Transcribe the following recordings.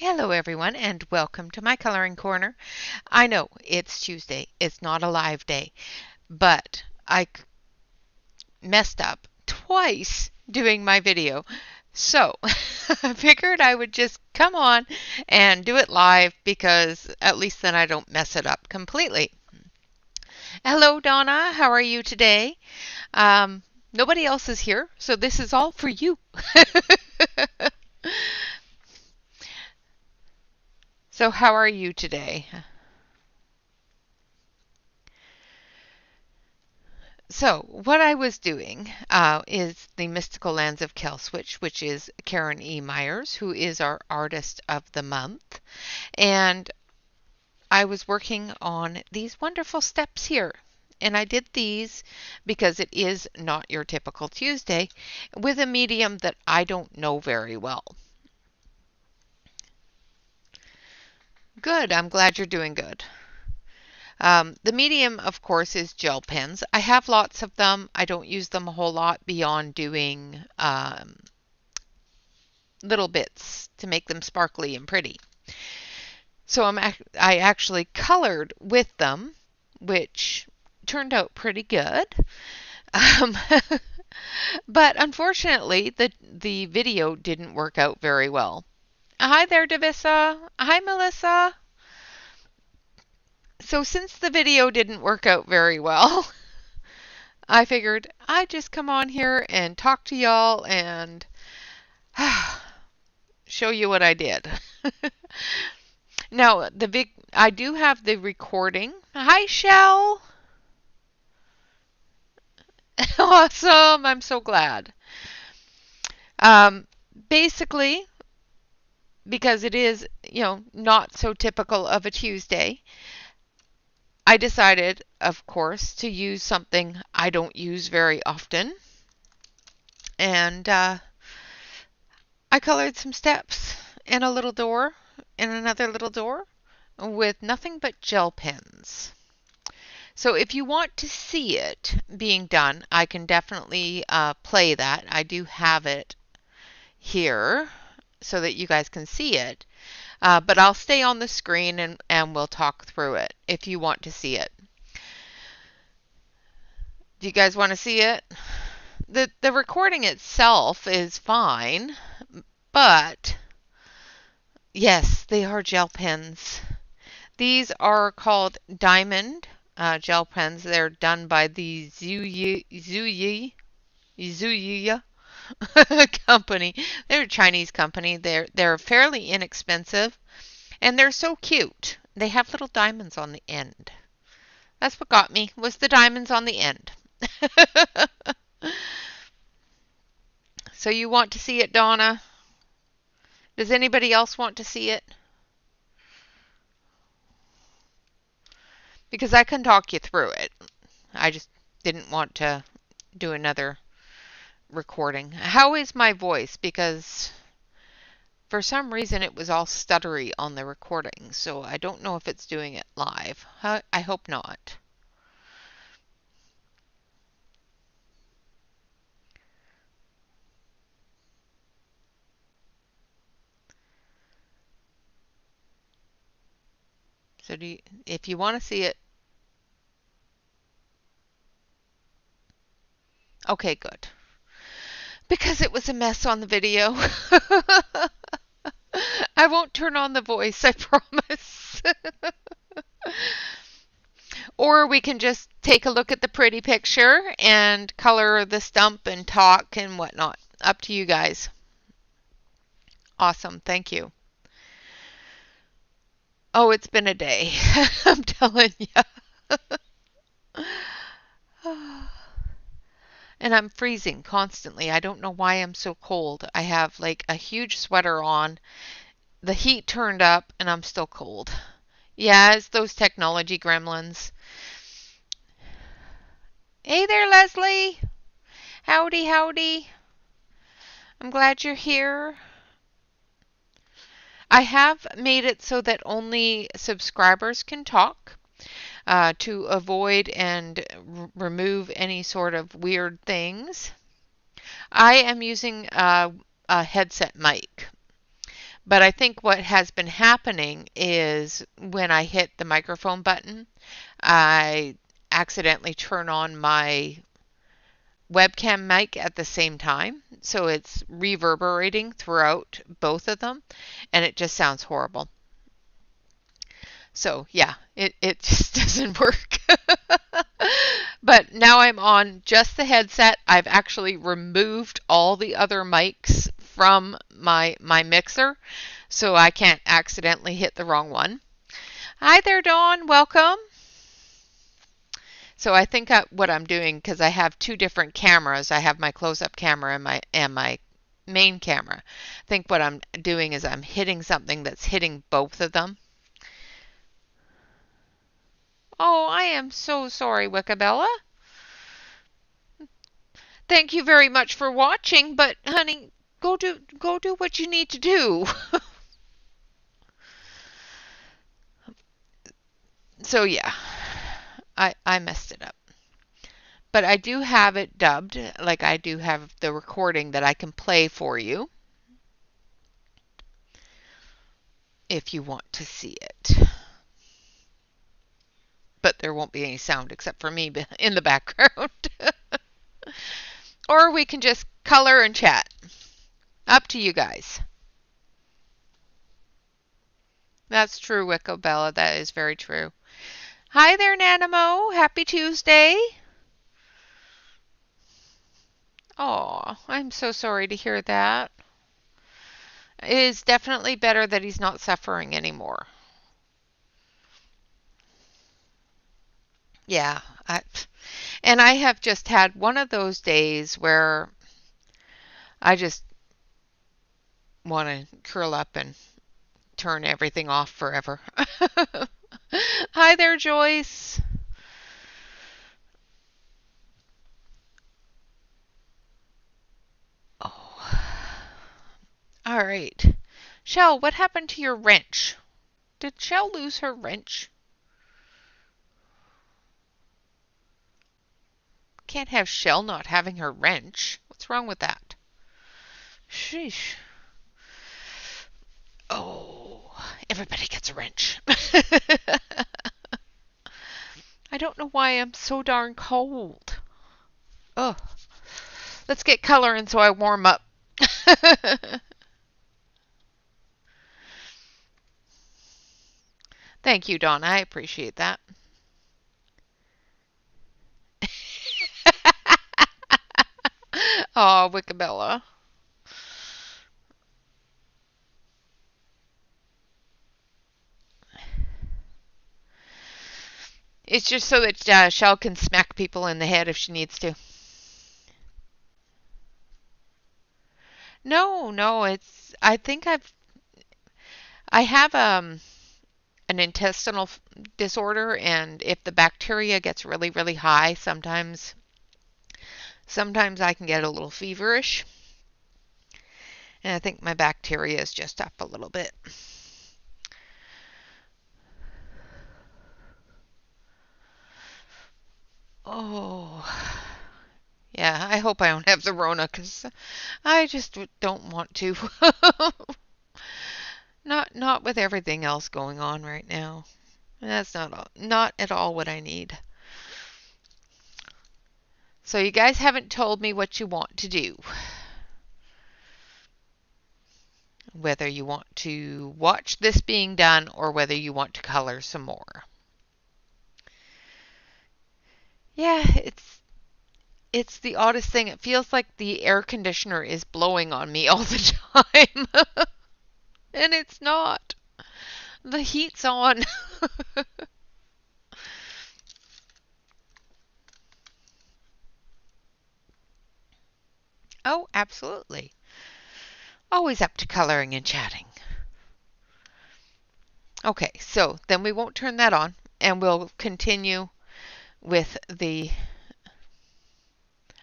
Hello everyone and welcome to my coloring corner. I know it's Tuesday, it's not a live day, but I messed up twice doing my video. So I figured I would just come on and do it live because at least then I don't mess it up completely. Hello Donna, how are you today? Nobody else is here, so this is all for you. So how are you today? So what I was doing is the Mystical Lands of Kelswitch, which is Karen E. Myers, who is our Artist of the Month. And I was working on these wonderful steps here. And I did these because it is not your typical Tuesday with a medium that I don't know very well. Good, I'm glad you're doing good. The medium, of course, is gel pens. I have lots of them. I don't use them a whole lot beyond doing little bits to make them sparkly and pretty. So I actually colored with them, which turned out pretty good. Um, but unfortunately, the video didn't work out very well. Hi there, Davissa. Hi, Melissa. So since the video didn't work out very well, I figured I'd just come on here and talk to y'all and show you what I did. Now, I do have the recording. Hi, Shell. Awesome. I'm so glad. Basically, because it is, not so typical of a Tuesday, I decided, of course, to use something I don't use very often. And I colored some steps and a little door and another little door with nothing but gel pens. So if you want to see it being done, I can definitely play that. I do have it here so that you guys can see it. But I'll stay on the screen and we'll talk through it if you want to see it. Do you guys want to see it? The recording itself is fine, but yes, they are gel pens. These are called Diamond gel pens. They're done by the Zuyi company. They're a Chinese company. They're fairly inexpensive, and they're so cute. They have little diamonds on the end. That's what got me, was the diamonds on the end. So you want to see it, Donna? Does anybody else want to see it? Because I can talk you through it. I just didn't want to do another recording. How is my voice? Because for some reason it was all stuttery on the recording, so I don't know if it's doing it live. I hope not. So if you want to see it, okay, good. Because it was a mess on the video. I won't turn on the voice, I promise. Or we can just take a look at the pretty picture and color the stump and talk and whatnot. Up to you guys. Awesome, thank you. Oh, it's been a day. I'm telling you. And I'm freezing constantly. I don't know why I'm so cold. I have like a huge sweater on. The heat turned up and I'm still cold. Yeah, it's those technology gremlins. Hey there, Leslie. Howdy, howdy. I'm glad you're here. I have made it so that only subscribers can talk to avoid and remove any sort of weird things. I am using a headset mic, But I think what has been happening is when I hit the microphone button, I accidentally turn on my webcam mic at the same time. So it's reverberating throughout both of them, and it just sounds horrible. So yeah, it just doesn't work. But now I'm on just the headset. I've actually removed all the other mics from my mixer so I can't accidentally hit the wrong one. Hi there, Dawn. Welcome. So I think what I'm doing, because I have two different cameras, I have my close-up camera and my main camera. I think what I'm doing is I'm hitting something that's hitting both of them. Oh, I am so sorry, Wickabella. Thank you very much for watching, but honey, go do what you need to do. So yeah, I messed it up. But I do have it dubbed, like I do have the recording that I can play for you if you want to see it. But there won't be any sound except for me in the background. Or we can just color and chat. Up to you guys. That's true, Wickobella. That is very true. Hi there, Nanamo. Happy Tuesday. Oh, I'm so sorry to hear that. It is definitely better that he's not suffering anymore. Yeah. And I have just had one of those days where I just want to curl up and turn everything off forever. Hi there, Joyce. Oh. All right. Shell, what happened to your wrench? Did Shell lose her wrench? Can't have Shell not having her wrench. What's wrong with that? Sheesh. Oh, everybody gets a wrench. I don't know why I'm so darn cold. Oh, let's get coloring so I warm up. Thank you, Dawn. I appreciate that. Oh, Wickabella. It's just so that Shell can smack people in the head if she needs to. No, no, I think I have an intestinal disorder, and if the bacteria gets really, really high, sometimes I can get a little feverish. And I think my bacteria is just up a little bit. Oh, yeah, I hope I don't have the Rona because I just don't want to. Not with everything else going on right now. That's not at all what I need. So you guys haven't told me what you want to do. Whether you want to watch this being done or whether you want to color some more. Yeah, it's the oddest thing. It feels like the air conditioner is blowing on me all the time. And it's not. The heat's on. Oh, absolutely. Always up to coloring and chatting. Okay, so then we won't turn that on and we'll continue with the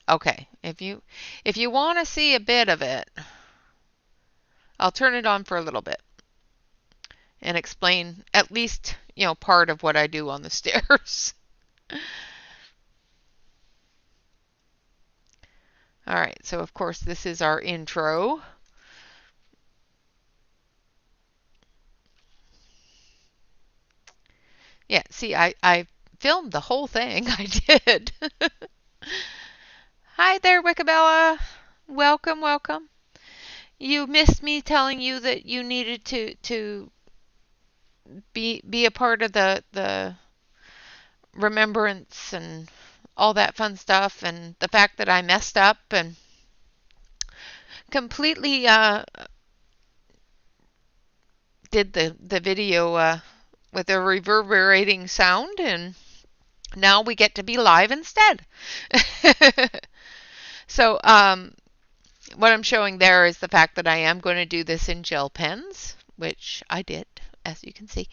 okay, if you want to see a bit of it, I'll turn it on for a little bit and explain at least, part of what I do on the stairs. All right, so of course this is our intro. see, I filmed the whole thing. I did. Hi there, Wickabella. Welcome, welcome. You missed me telling you that you needed to be a part of the remembrance and all that fun stuff, and the fact that I messed up and completely did the video with a reverberating sound, and now we get to be live instead. So what I'm showing there is the fact that I am going to do this in gel pens, which I did, as you can see.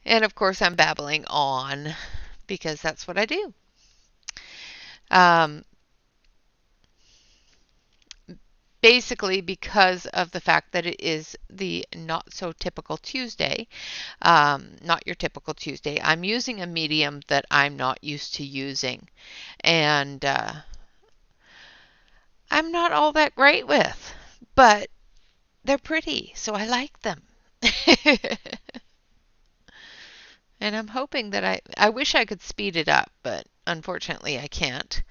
And of course I'm babbling on because that's what I do. Basically because of the fact that it is the not so typical Tuesday, not your typical Tuesday, I'm using a medium that I'm not used to using, and I'm not all that great with, but they're pretty, so I like them. And I'm hoping that I wish I could speed it up, but unfortunately I can't.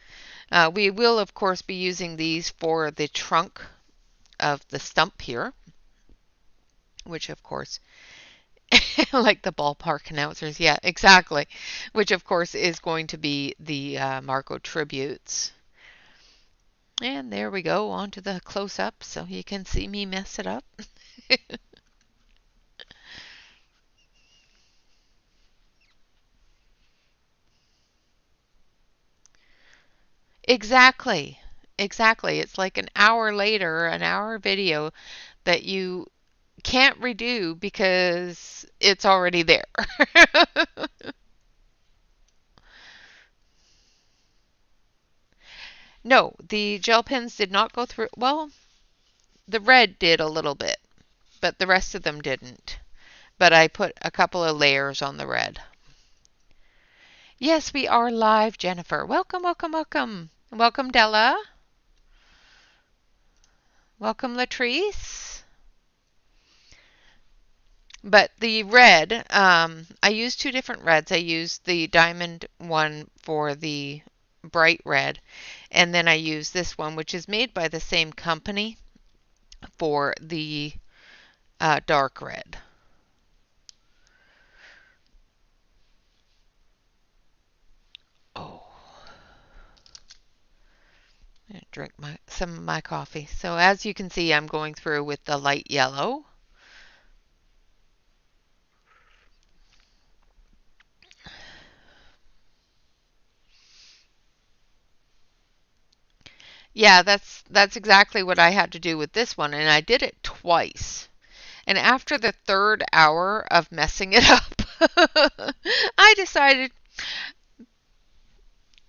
We will, of course, be using these for the trunk of the stump here, which, of course, like the ballpark announcers, yeah, exactly, which, of course, is going to be the Marco tributes. And there we go, onto the close-up, so you can see me mess it up. Exactly. Exactly. It's like an hour later, an hour video that you can't redo because it's already there. No, the gel pens did not go through. Well, the red did a little bit, but the rest of them didn't. But I put a couple of layers on the red. Yes, we are live, Jennifer. Welcome, welcome, welcome. Welcome, Della. Welcome, Latrice. But the red, I used two different reds. I used the diamond one for the bright red, and then I used this one, which is made by the same company, for the dark red. Oh, I'm gonna drink some of my coffee. So as you can see, I'm going through with the light yellow. Yeah, that's exactly what I had to do with this one, and I did it twice. And after the third hour of messing it up, I decided,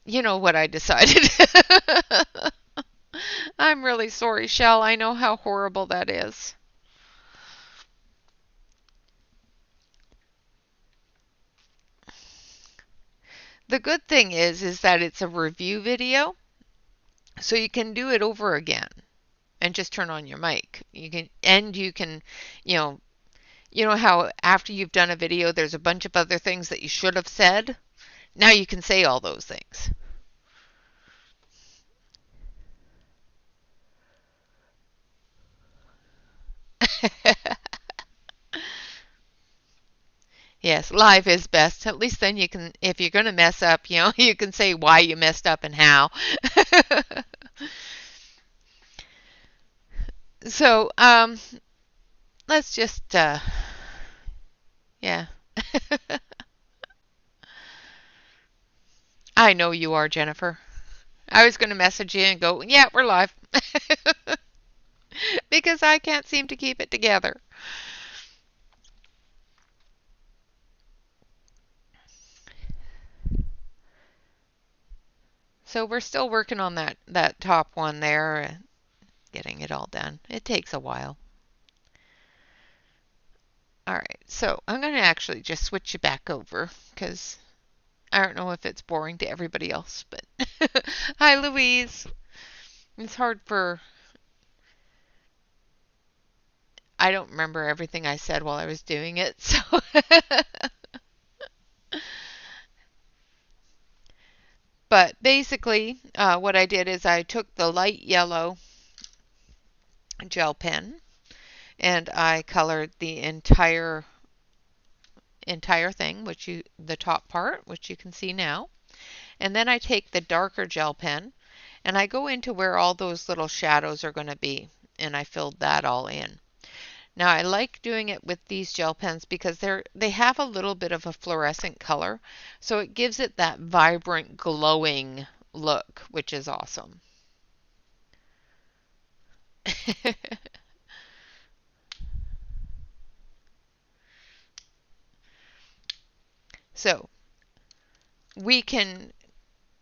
you know what I decided. I'm really sorry, Shell. I know how horrible that is. The good thing is that it's a review video, so you can do it over again and just turn on your mic. You can, you know, you know how after you've done a video, there's a bunch of other things that you should have said. Now you can say all those things. Yes, live is best. At least then you can, if you're going to mess up, you know, you can say why you messed up and how. So, let's just, yeah. I know you are, Jennifer. I was going to message you and go, yeah, we're live. Because I can't seem to keep it together. So we're still working on that top one there, getting it all done. It takes a while. All right, so I'm going to actually just switch you back over because I don't know if it's boring to everybody else, but hi, Louise. It's hard for I don't remember everything I said while I was doing it, so but basically what I did is I took the light yellow gel pen and I colored the entire thing, the top part, which you can see now. And then I take the darker gel pen and I go into where all those little shadows are going to be, and I filled that all in. Now I like doing it with these gel pens because they have a little bit of a fluorescent color, so it gives it that vibrant glowing look, which is awesome. So we can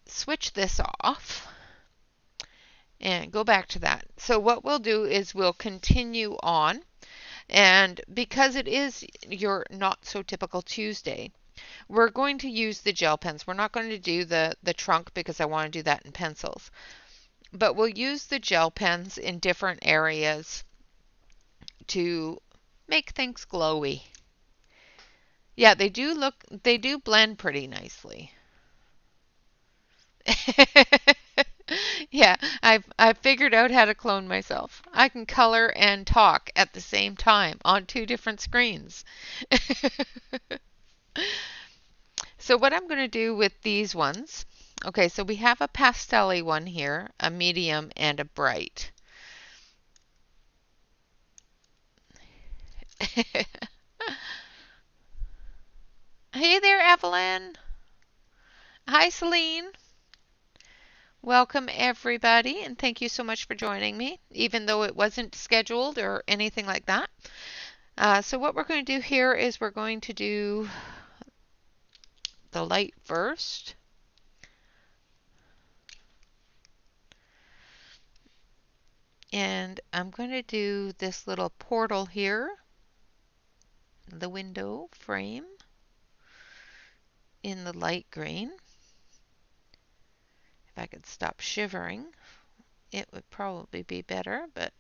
switch this off and go back to that. So what we'll do is we'll continue on, and because it is your not so typical Tuesday, we're going to use the gel pens. We're not going to do the trunk because I want to do that in pencils. But we'll use the gel pens in different areas to make things glowy. Yeah, they do blend pretty nicely. Yeah, I've figured out how to clone myself. I can color and talk at the same time on two different screens. So what I'm going to do with these ones, okay, so we have a pastel-y one here, a medium, and a bright. Hey there, Evelyn. Hi, Celine. Welcome, everybody, and thank you so much for joining me, even though it wasn't scheduled or anything like that. So what we're going to do here is we're going to do the light first. And I'm going to do this little portal here, the window frame in the light green. If I could stop shivering, it would probably be better, but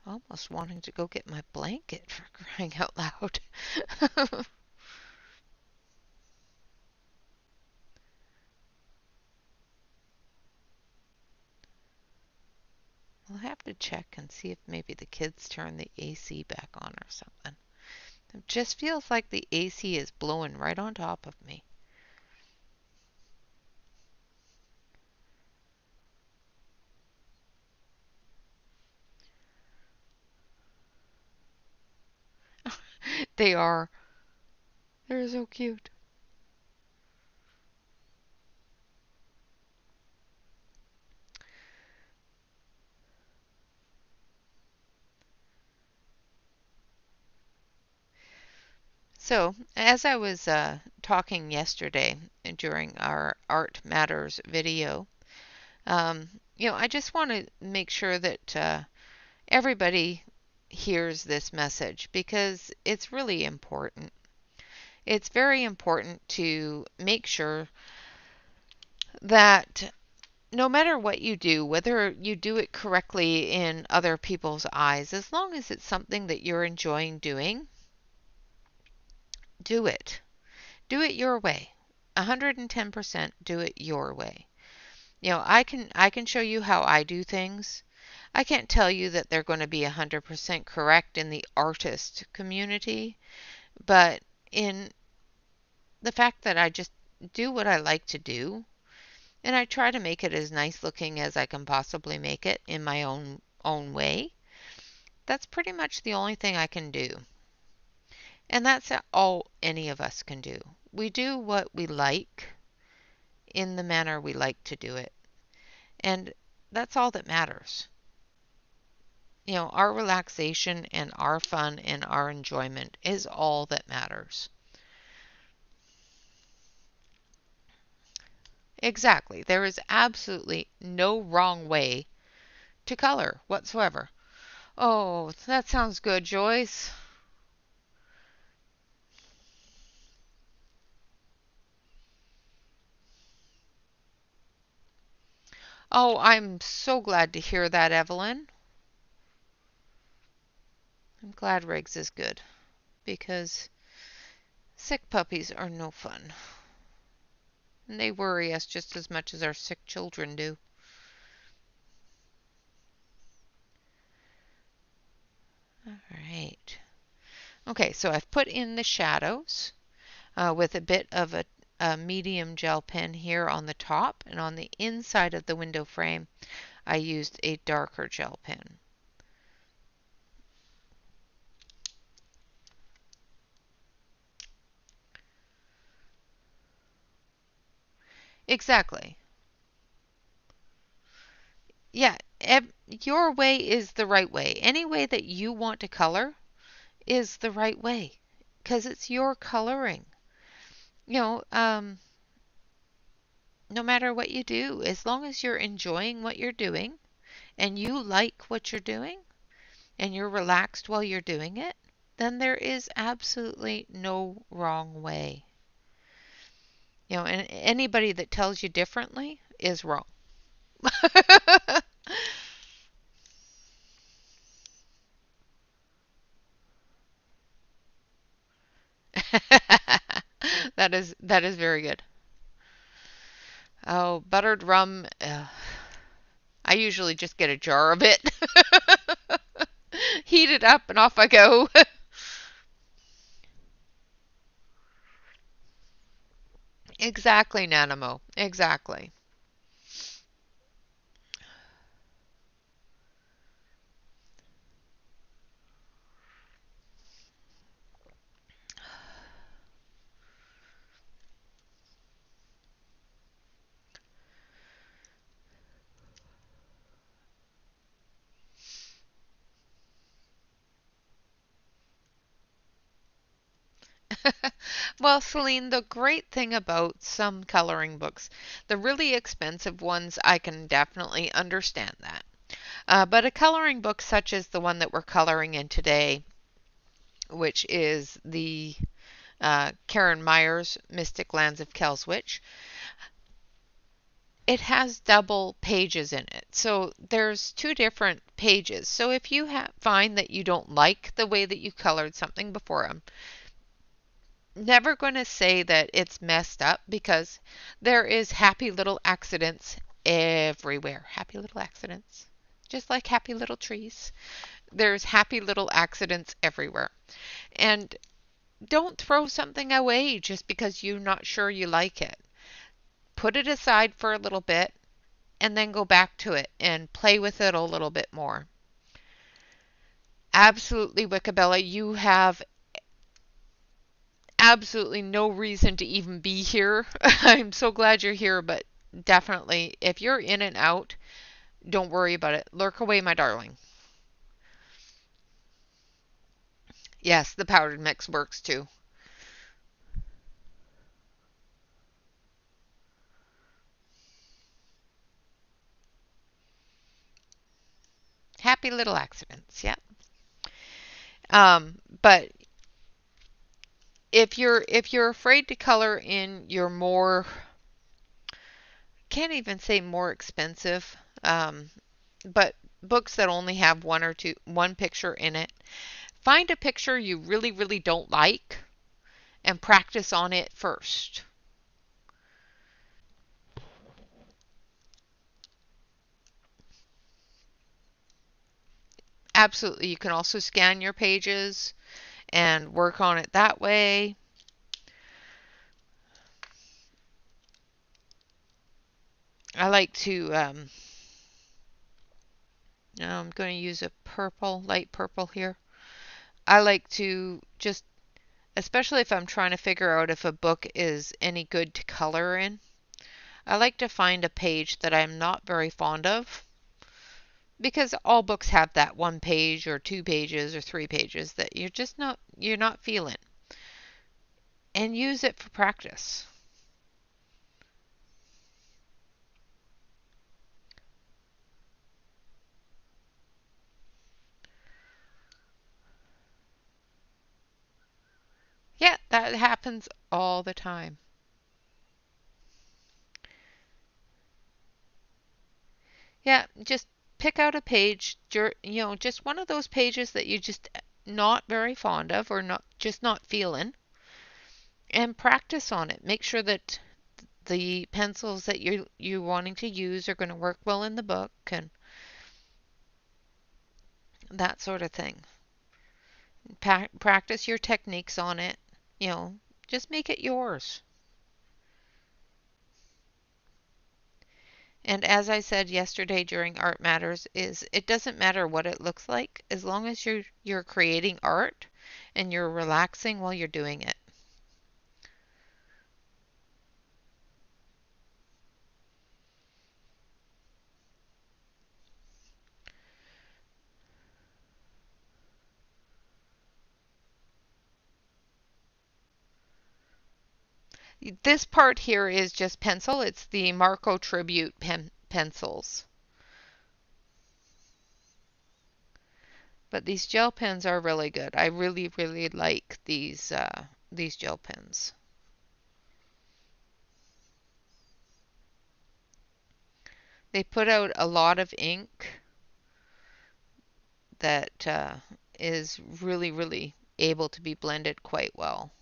almost wanting to go get my blanket for crying out loud. We'll have to check and see if maybe the kids turn the AC back on or something. It just feels like the AC is blowing right on top of me. They are. They're so cute. So, as I was talking yesterday during our Art Matters video, I just want to make sure that everybody hears this message because it's really important. It's very important to make sure that no matter what you do, whether you do it correctly in other people's eyes, as long as it's something that you're enjoying doing, do it. Do it your way. 110% do it your way. I can show you how I do things. I can't tell you that they're going to be 100% correct in the artist community, but in the fact that I just do what I like to do, and I try to make it as nice looking as I can possibly make it in my own way. That's pretty much the only thing I can do. And that's all any of us can do. We do what we like in the manner we like to do it. And that's all that matters. Our relaxation and our fun and our enjoyment is all that matters. Exactly. There is absolutely no wrong way to color whatsoever. Oh, that sounds good, Joyce. Oh, I'm so glad to hear that, Evelyn. I'm glad Riggs is good because sick puppies are no fun. And they worry us just as much as our sick children do. All right. Okay, so I've put in the shadows with a bit of a medium gel pen here on the top, and on the inside of the window frame I used a darker gel pen. Exactly. Yeah, your way is the right way. Any way that you want to color is the right way because it's your coloring. You know, no matter what you do, as long as you're enjoying what you're doing and you like what you're doing and you're relaxed while you're doing it, then there is absolutely no wrong way. You know, and anybody that tells you differently is wrong. That is very good. Oh, buttered rum. I usually just get a jar of it. Heat it up and off I go. Exactly, Nanamo. Exactly. Well, Celine, the great thing about some coloring books, the really expensive ones, I can definitely understand that. But a coloring book such as the one that we're coloring in today, which is the Karen Myers Mystic Lands of Kelswitch, it has double pages in it. So there's two different pages. So if you find that you don't like the way that you colored something before, I'm never going to say that it's messed up because there is happy little accidents everywhere. Happy little accidents. Just like happy little trees. There's happy little accidents everywhere. And don't throw something away just because you're not sure you like it. Put it aside for a little bit and then go back to it and play with it a little bit more. Absolutely, Wickabella, you have absolutely no reason to even be here. I'm so glad you're here, but definitely, if you're in and out, don't worry about it. Lurk away, my darling. Yes, the powdered mix works too. Happy little accidents, yeah. But if you're afraid to color in your more, can't even say more expensive, but books that only have one picture in it, find a picture you really, really don't like and practice on it first. Absolutely. You can also scan your pages and work on it that way. I like to, I'm going to use a purple, light purple here. I like to just, especially if I'm trying to figure out if a book is any good to color in, I like to find a page that I'm not very fond of because all books have that one page or two pages or three pages that you're not feeling, and use it for practice. Yeah, that happens all the time. Yeah, just pick out a page, just one of those pages that you just not very fond of or not feeling, and practice on it. Make sure that the pencils that you're wanting to use are going to work well in the book and that sort of thing. Practice your techniques on it. You know, just make it yours. And as I said yesterday during Art Matters, is it doesn't matter what it looks like as long as you're creating art and you're relaxing while you're doing it. This part here is just pencil. It's the Marco Tribute pencils. But these gel pens are really good. I really, really like these gel pens. They put out a lot of ink that is really, really able to be blended quite well.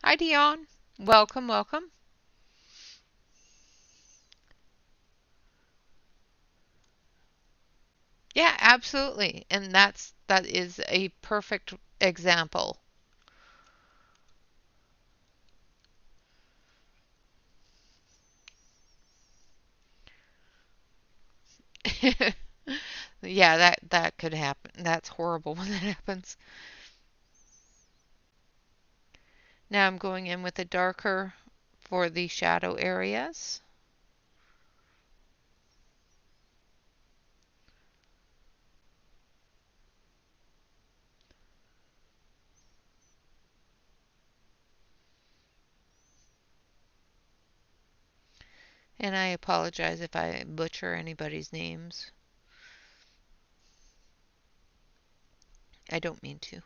Hi, Dion. Welcome, welcome. Yeah, absolutely. And that is a perfect example. Yeah, that could happen. That's horrible when that happens. Now I'm going in with a darker for the shadow areas. And I apologize if I butcher anybody's names. I don't mean to.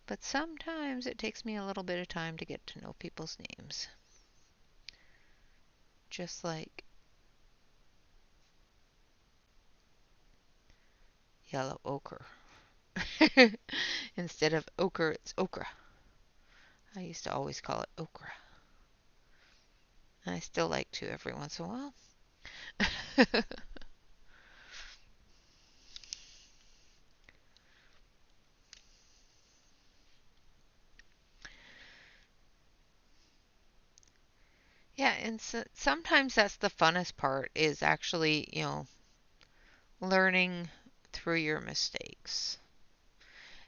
But sometimes it takes me a little bit of time to get to know people's names. Just like yellow ochre. Instead of ochre, it's okra. I used to always call it okra. And I still like to every once in a while. Yeah, and sometimes that's the funnest part is actually, learning through your mistakes.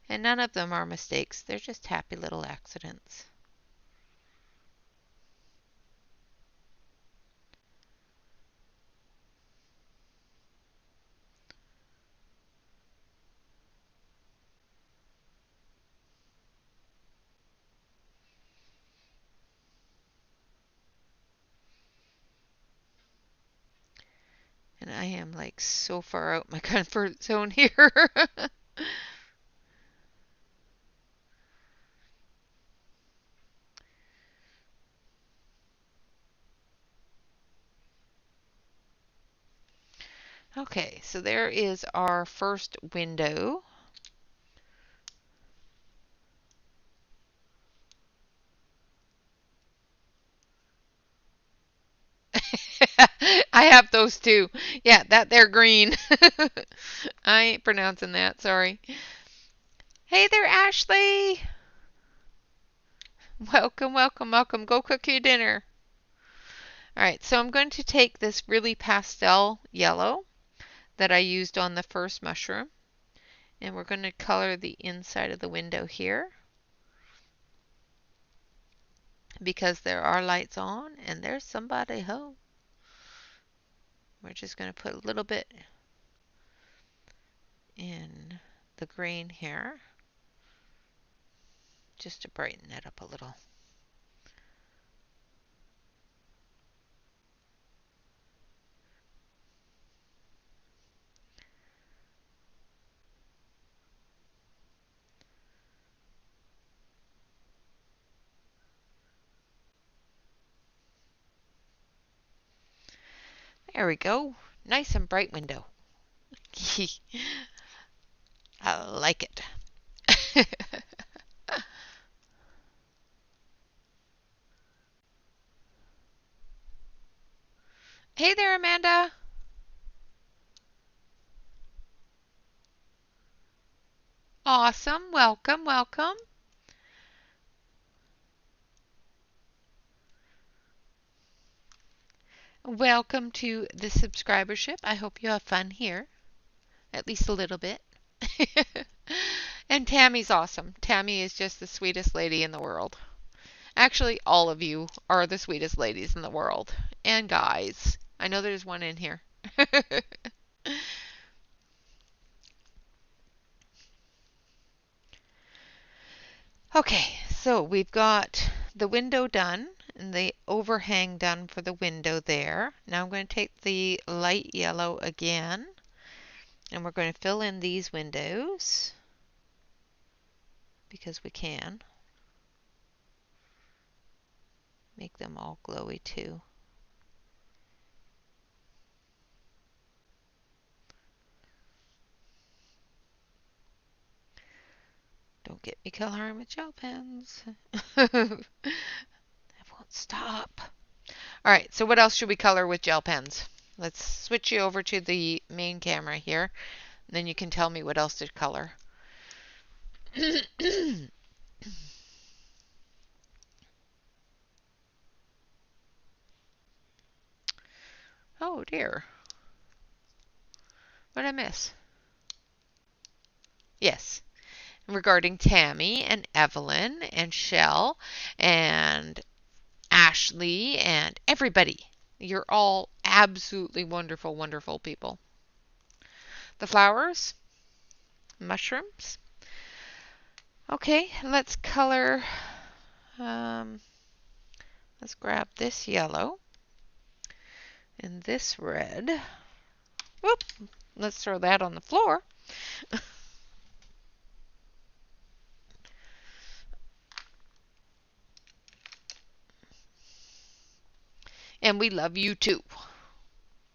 And none of them are mistakes, they're just happy little accidents. And I am like so far out my comfort zone here. Okay, so there is our first window. I have those too. Yeah, that they're green. I ain't pronouncing that, sorry. Hey there, Ashley. Welcome, welcome, welcome. Go cook your dinner. All right, so I'm going to take this really pastel yellow that I used on the first mushroom, and we're going to color the inside of the window here because there are lights on and there's somebody home. We're just going to put a little bit in the green here just to brighten it up a little. There we go. Nice and bright window. I like it. Hey there, Amanda. Awesome. Welcome, welcome. Welcome to the subscribership. I hope you have fun here, at least a little bit. And Tammy's awesome. Tammy is just the sweetest lady in the world. Actually, all of you are the sweetest ladies in the world. And guys. I know there's one in here. Okay, so we've got the window done and the overhang done for the window there. Now I'm going to take the light yellow again and we're going to fill in these windows because we can. Make them all glowy too. Don't get me coloring with gel pens. I won't stop. All right, so what else should we color with gel pens? Let's switch you over to the main camera here. And then you can tell me what else to color. Oh dear. What did I miss? Yes. Regarding Tammy and Evelyn and Shell and Ashley and everybody. You're all absolutely wonderful, wonderful people. The flowers, mushrooms. Okay, let's color. Let's grab this yellow and this red. Whoop! Let's throw that on the floor. And we love you too.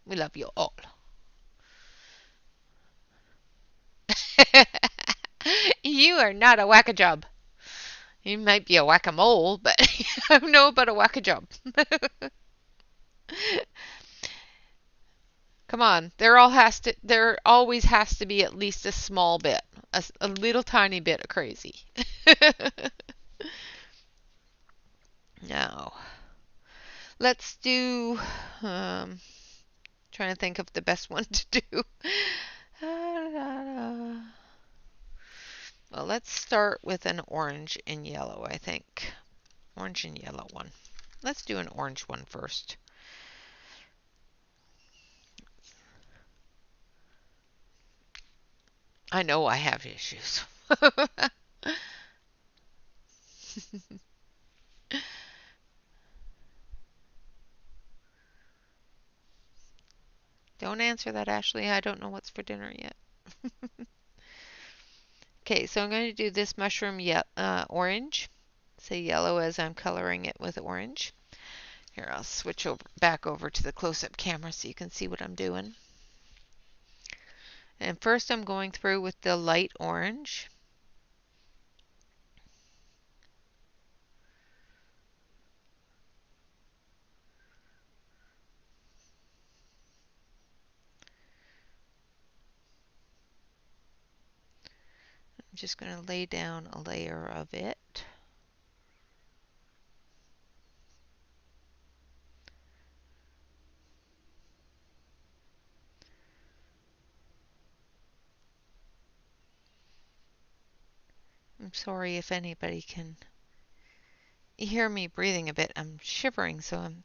We love you all. You are not a whack-a-job. You might be a whack-a-mole, but I don't know about a whack-a-job. Come on, there always has to be at least a small bit, a little tiny bit of crazy. Now, let's do. Trying to think of the best one to do. Well, let's start with an orange and yellow, I think. Orange and yellow one. Let's do an orange one first. I know I have issues. Don't answer that, Ashley. I don't know what's for dinner yet. Okay, so I'm going to do this mushroom orange. Say yellow as I'm coloring it with orange. Here, I'll switch back over to the close-up camera so you can see what I'm doing. And first I'm going through with the light orange. I'm just going to lay down a layer of it. I'm sorry if anybody can hear me breathing a bit. I'm shivering, so I'm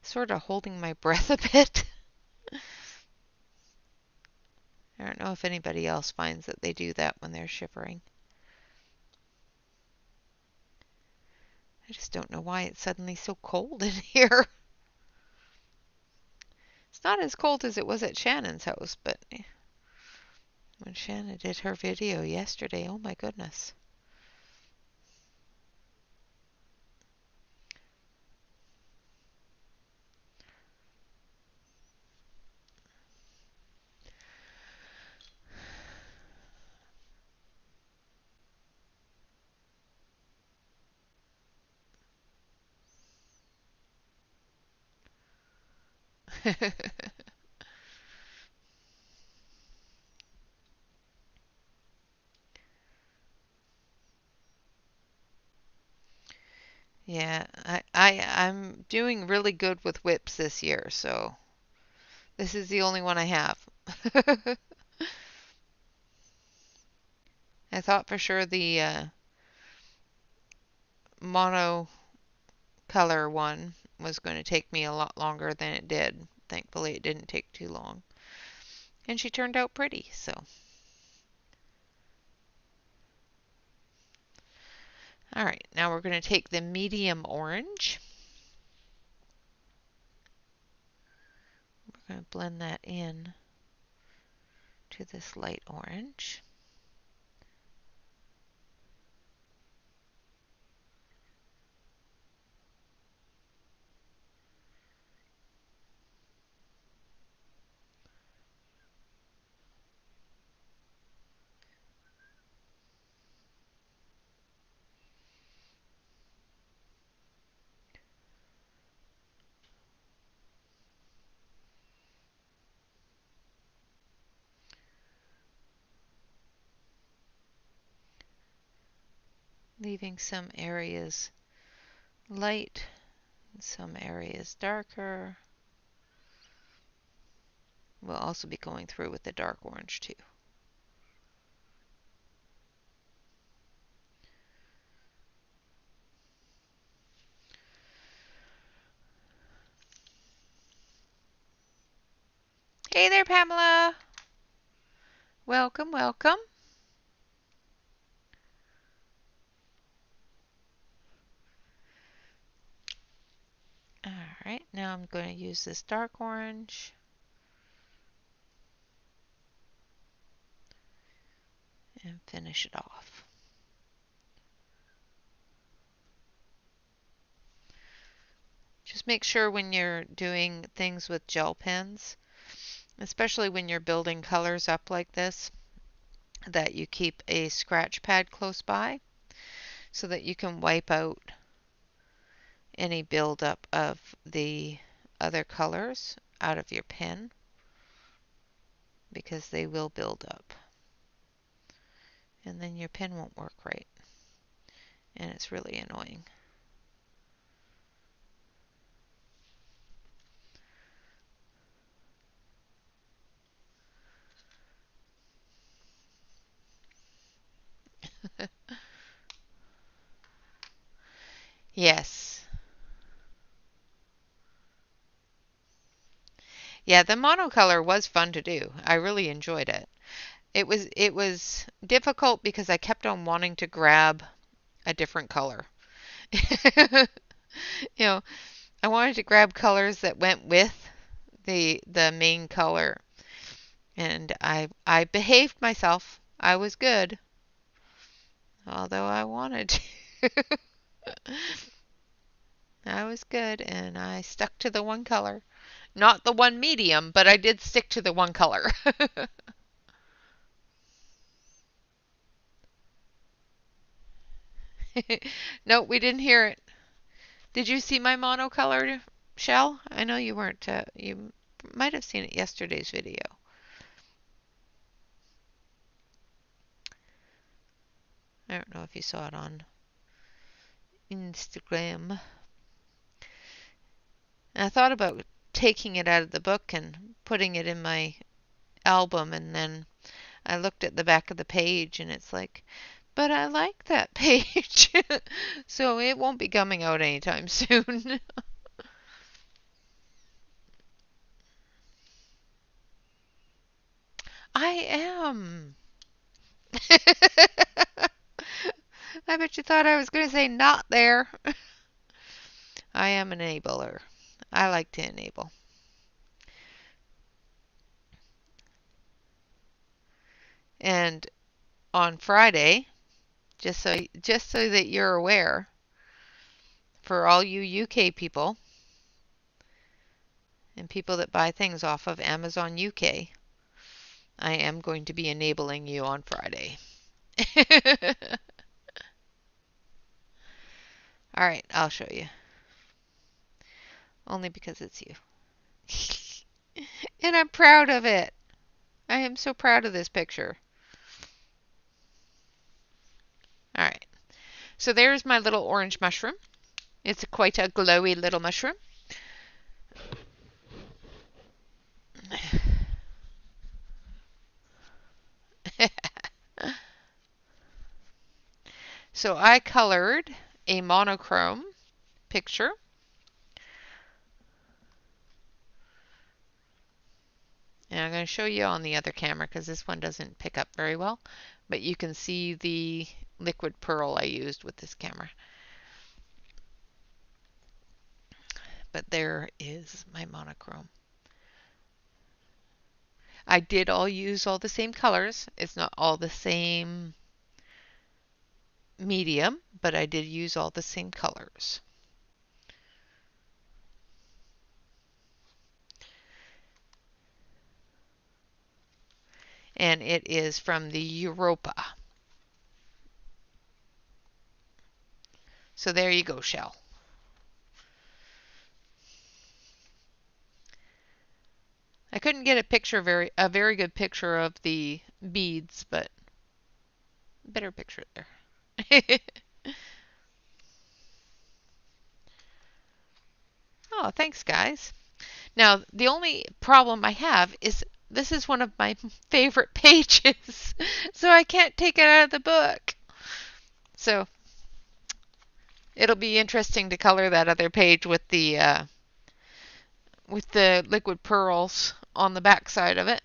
sort of holding my breath a bit. I don't know if anybody else finds that they do that when they're shivering. I just don't know why it's suddenly so cold in here. It's not as cold as it was at Shannon's house, but when Shannon did her video yesterday, oh my goodness. Yeah, I'm doing really good with whips this year, so this is the only one I have. I thought for sure the monocolor one was going to take me a lot longer than it did. Thankfully, it didn't take too long. And she turned out pretty, so. All right, now we're going to take the medium orange. We're going to blend that in to this light orange. Leaving some areas light, some areas darker. We'll also be going through with the dark orange too. Hey there, Pamela. Welcome, welcome. All right, now I'm going to use this dark orange. And finish it off. Just make sure when you're doing things with gel pens, especially when you're building colors up like this, that you keep a scratch pad close by so that you can wipe out any buildup of the other colors out of your pen, because they will build up and then your pen won't work right, and it's really annoying. Yes. Yeah, the monocolor was fun to do. I really enjoyed it. It was difficult because I kept on wanting to grab a different color. You know, I wanted to grab colors that went with the main color, and I behaved myself. I was good, although I wanted to. I was good, and I stuck to the one color. Not the one medium, but I did stick to the one color. No, we didn't hear it. Did you see my monocolor shell? I know you weren't. You might have seen it yesterday's video. I don't know if you saw it on Instagram. And I thought about taking it out of the book and putting it in my album, and then I looked at the back of the page and it's like, but I like that page. So it won't be coming out anytime soon. I am. I bet you thought I was going to say not there. I am an enabler. I like to enable. And on Friday, just so that you're aware, for all you UK people and people that buy things off of Amazon UK, I am going to be enabling you on Friday. All right, I'll show you. Only because it's you. And I'm proud of it. I am so proud of this picture. All right. So there's my little orange mushroom. It's quite a glowy little mushroom. So I colored a monochrome picture. And I'm going to show you on the other camera because this one doesn't pick up very well. But you can see the liquid pearl I used with this camera. But there is my monochrome. I did all use all the same colors. It's not all the same medium, but I did use all the same colors. And it is from the Europa. So there you go, Shell. I couldn't get a very good picture of the beads, but better picture there. Oh, thanks, guys. Now, the only problem I have is this is one of my favorite pages, so I can't take it out of the book. So it'll be interesting to color that other page with the liquid pearls on the back side of it.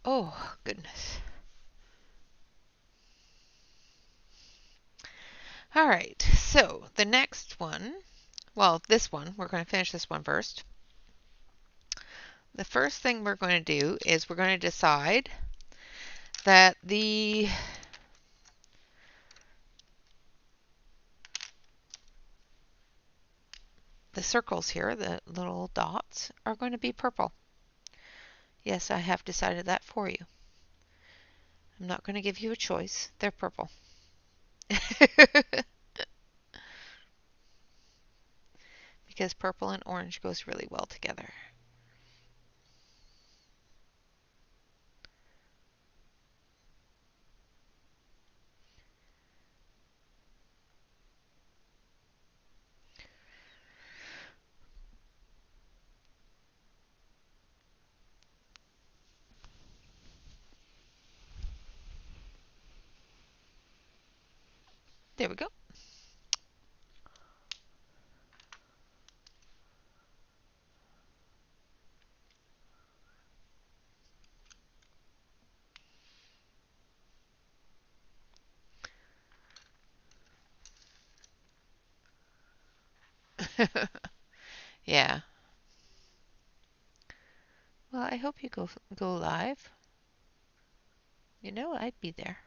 Oh, goodness. All right, so the next one, well, this one, we're going to finish this one first. The first thing we're going to do is we're going to decide that the circles here, the little dots, are going to be purple. Yes, I have decided that for you. I'm not going to give you a choice. They're purple. Because purple and orange goes really well together. There we go. Yeah. Well, I hope you go live. You know, I'd be there.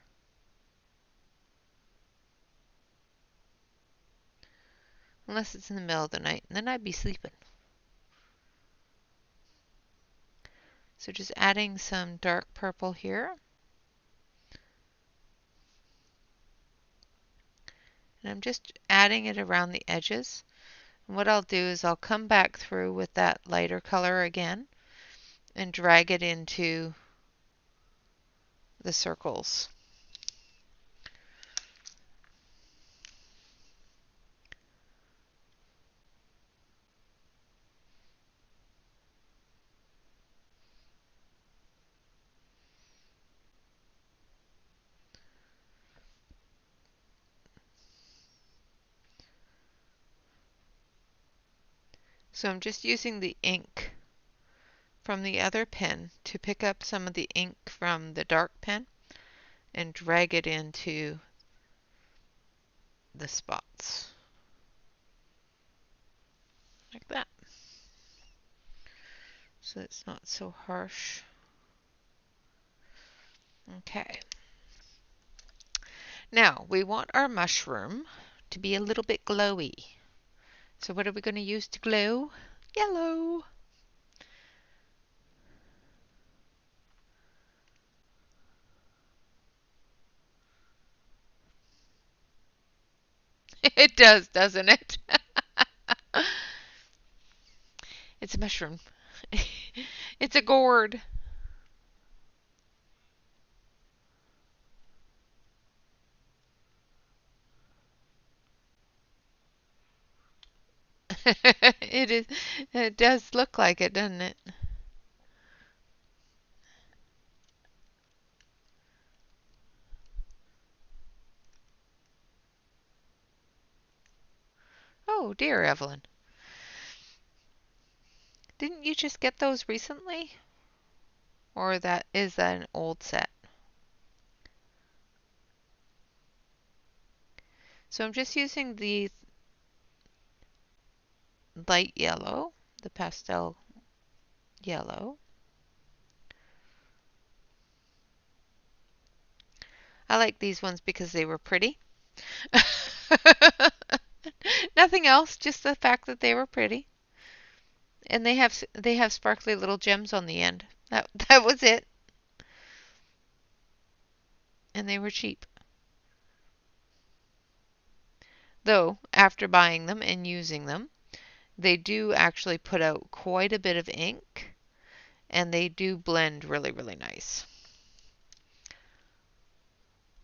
Unless it's in the middle of the night, and then I'd be sleeping. So just adding some dark purple here. And I'm just adding it around the edges. And what I'll do is I'll come back through with that lighter color again and drag it into the circles. So I'm just using the ink from the other pen to pick up some of the ink from the dark pen and drag it into the spots. Like that. So it's not so harsh. Okay. Now we want our mushroom to be a little bit glowy. So what are we going to use to glow? Yellow. does, doesn't it? It's a mushroom. It's a gourd. It is. It does look like it, doesn't it? Oh dear, Evelyn. Didn't you just get those recently? Or that an old set? So I'm just using the light yellow, the pastel yellow. I like these ones because they were pretty. Nothing else, just the fact that they were pretty. And they have sparkly little gems on the end. That was it. And they were cheap. Though after buying them and using them, they do actually put out quite a bit of ink and they do blend really, really nice.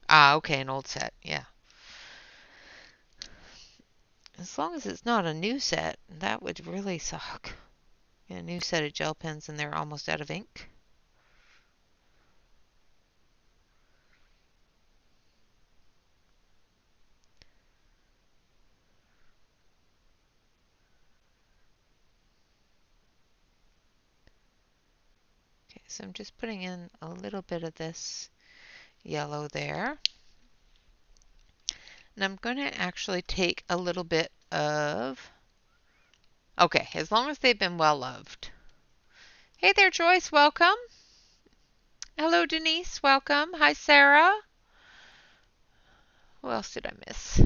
Ah, okay, an old set. Yeah. As long as it's not a new set, that would really suck. A new set of gel pens and they're almost out of ink. Okay, so I'm just putting in a little bit of this yellow there. And I'm going to actually take a little bit of... Okay, as long as they've been well loved. Hey there, Joyce, welcome. Hello, Denise, welcome. Hi, Sarah. Who else did I miss?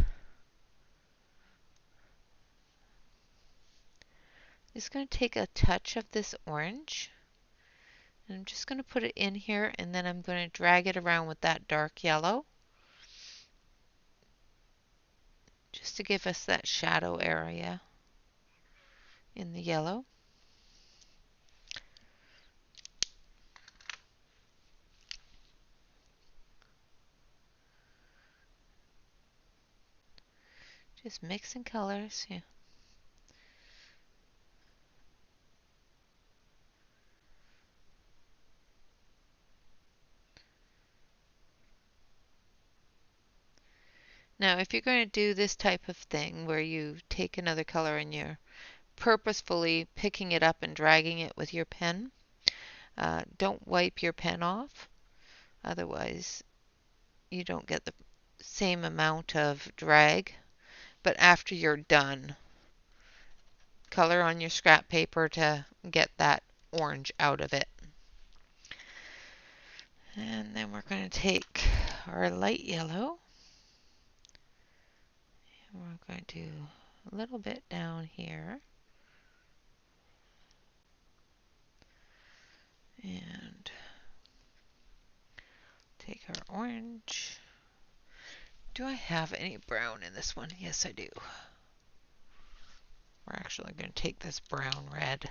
Just going to take a touch of this orange. And I'm just going to put it in here and then I'm going to drag it around with that dark yellow. Just to give us that shadow area in the yellow. Just mixing colors. Yeah. Now, if you're going to do this type of thing where you take another color and you're purposefully picking it up and dragging it with your pen, don't wipe your pen off. Otherwise, you don't get the same amount of drag. But after you're done, color on your scrap paper to get that orange out of it. And then we're going to take our light yellow. And we're going to do a little bit down here. And take our orange. Do I have any brown in this one? Yes, I do. We're actually going to take this brown red.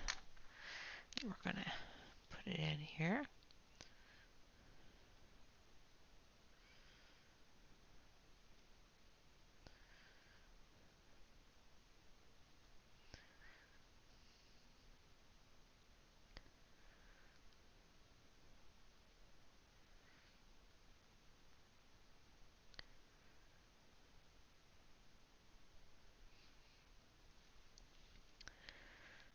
And we're going to put it in here.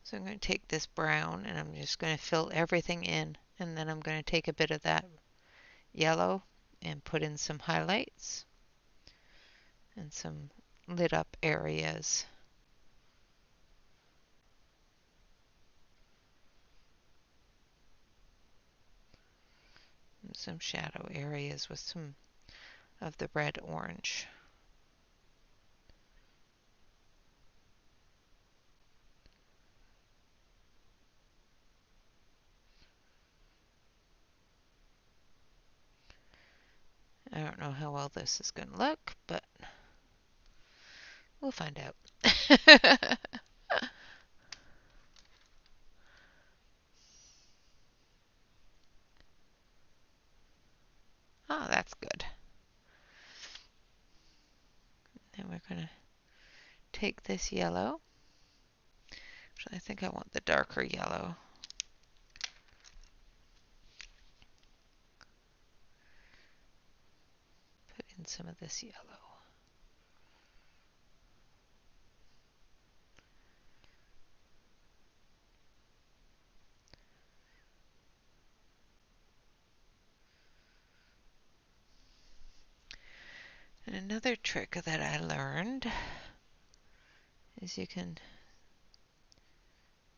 So I'm going to take this brown and I'm just going to fill everything in. And then I'm going to take a bit of that yellow and put in some highlights and some lit up areas. And some shadow areas with some of the red orange. I don't know how well this is going to look, but We'll find out. Oh, that's good. And we're going to take this yellow. Actually, I think I want the darker yellow. Put in some of this yellow. And another trick that I learned is you can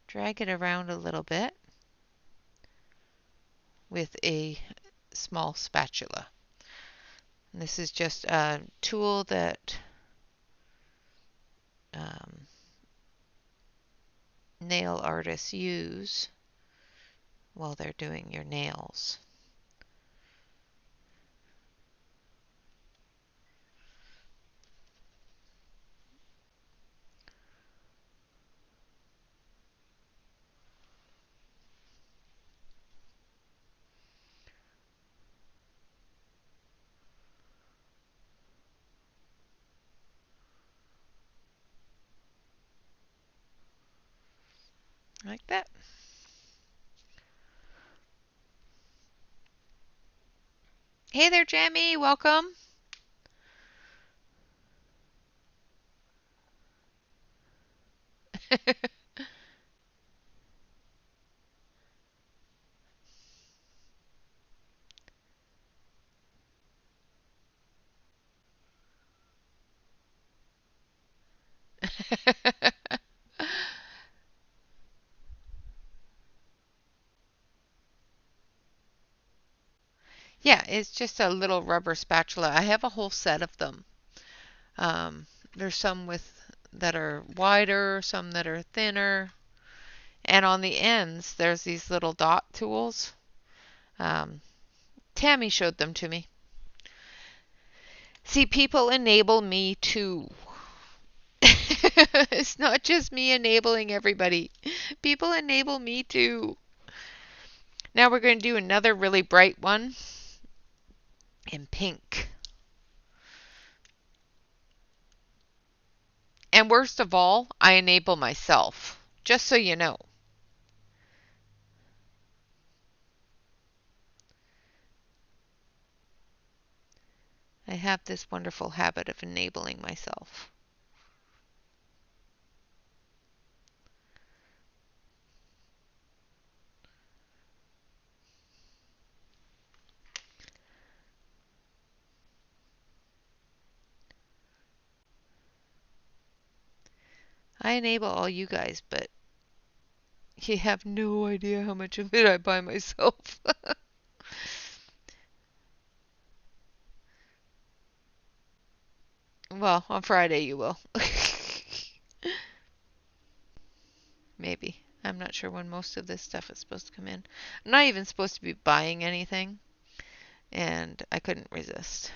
drag it around a little bit with a small spatula. And this is just a tool that nail artists use while they're doing your nails. Like that. Hey there, Jamie. Welcome. Yeah, it's just a little rubber spatula. I have a whole set of them. Um, there's some that are wider, some that are thinner, and on the ends there's these little dot tools. Um, Tammy showed them to me. See, people enable me too. It's not just me enabling everybody. People enable me too. Now we're going to do another really bright one in pink. And worst of all, I enable myself, just so you know. I have this wonderful habit of enabling myself. I enable all you guys, but you have no idea how much of it I buy myself. Well, on Friday you will. Maybe. I'm not sure when most of this stuff is supposed to come in. I'm not even supposed to be buying anything, and I couldn't resist.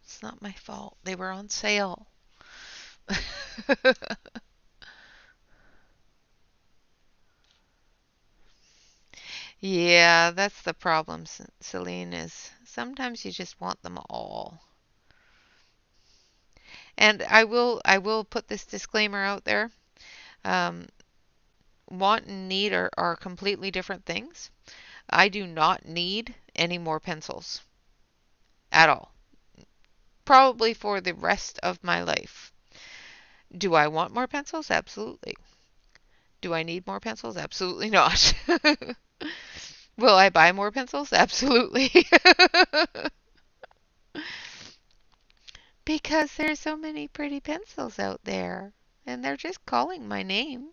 It's not my fault. They were on sale. Yeah, that's the problem, Celine, is sometimes you just want them all. And I will put this disclaimer out there. Um, Want and need are completely different things. I do not need any more pencils at all. Probably for the rest of my life. Do I want more pencils? Absolutely. Do I need more pencils? Absolutely not. Will I buy more pencils? Absolutely. Because there's so many pretty pencils out there, and they're just calling my name.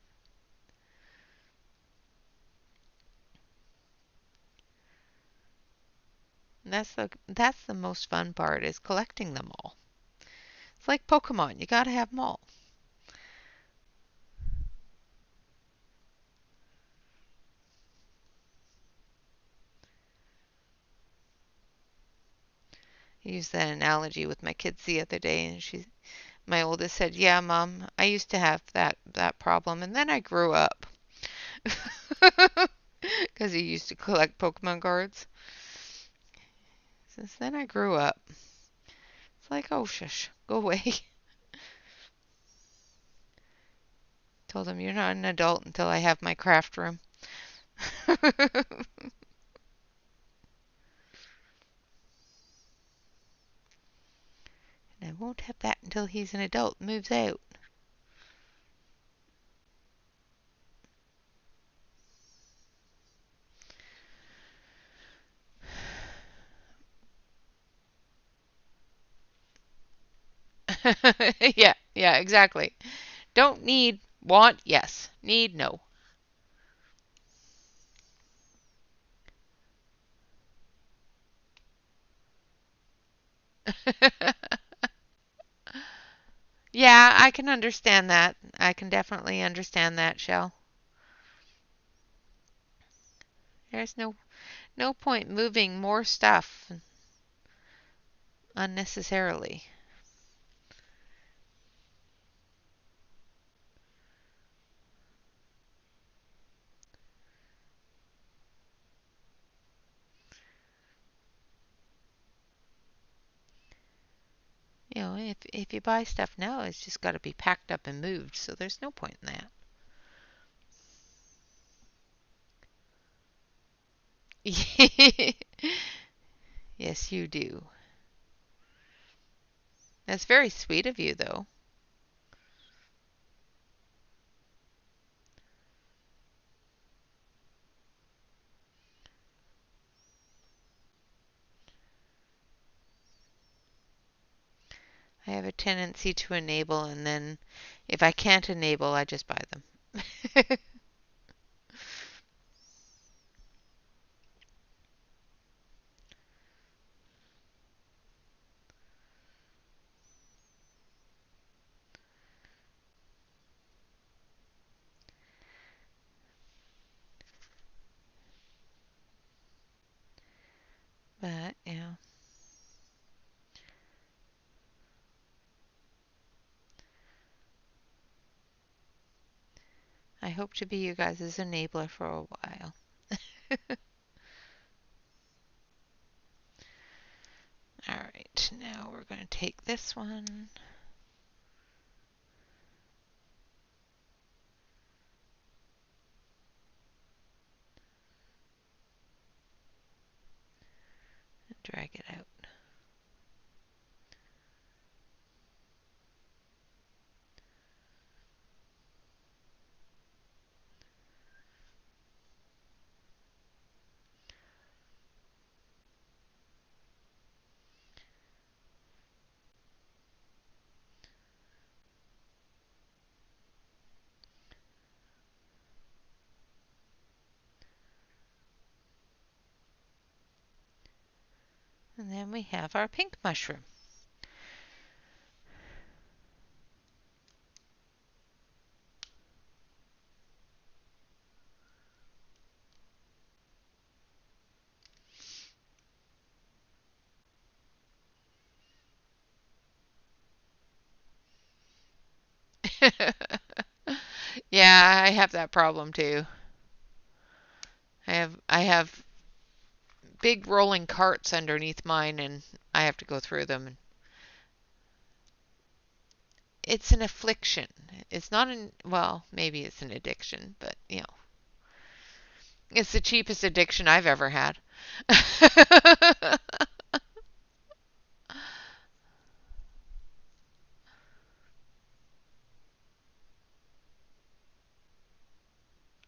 And that's the most fun part is collecting them all. It's like Pokemon, you gotta have them all. used that analogy with my kids the other day, and my oldest said, "Yeah, Mom, I used to have that problem, and then I grew up." Because he used to collect Pokemon cards. Since then I grew up. It's like, oh shush, go away. Told him you're not an adult until I have my craft room. And I won't have that until he's an adult and moves out. Yeah, yeah, exactly. Don't need, want, yes. Need, no. Yeah, I can understand that. I can definitely understand that, Shell. There's no point moving more stuff unnecessarily. If you buy stuff now, it's just got to be packed up and moved, so there's no point in that. Yes, you do. That's very sweet of you, though. I have a tendency to enable, and then if I can't enable, I just buy them. But, yeah, I hope to be you guys' enabler for a while. Alright, now we're going to take this one, and drag it out. And then we have our pink mushroom. Yeah, I have that problem too. I have big rolling carts underneath mine, and I have to go through them. It's an affliction. It's not well, maybe it's an addiction, but it's the cheapest addiction I've ever had.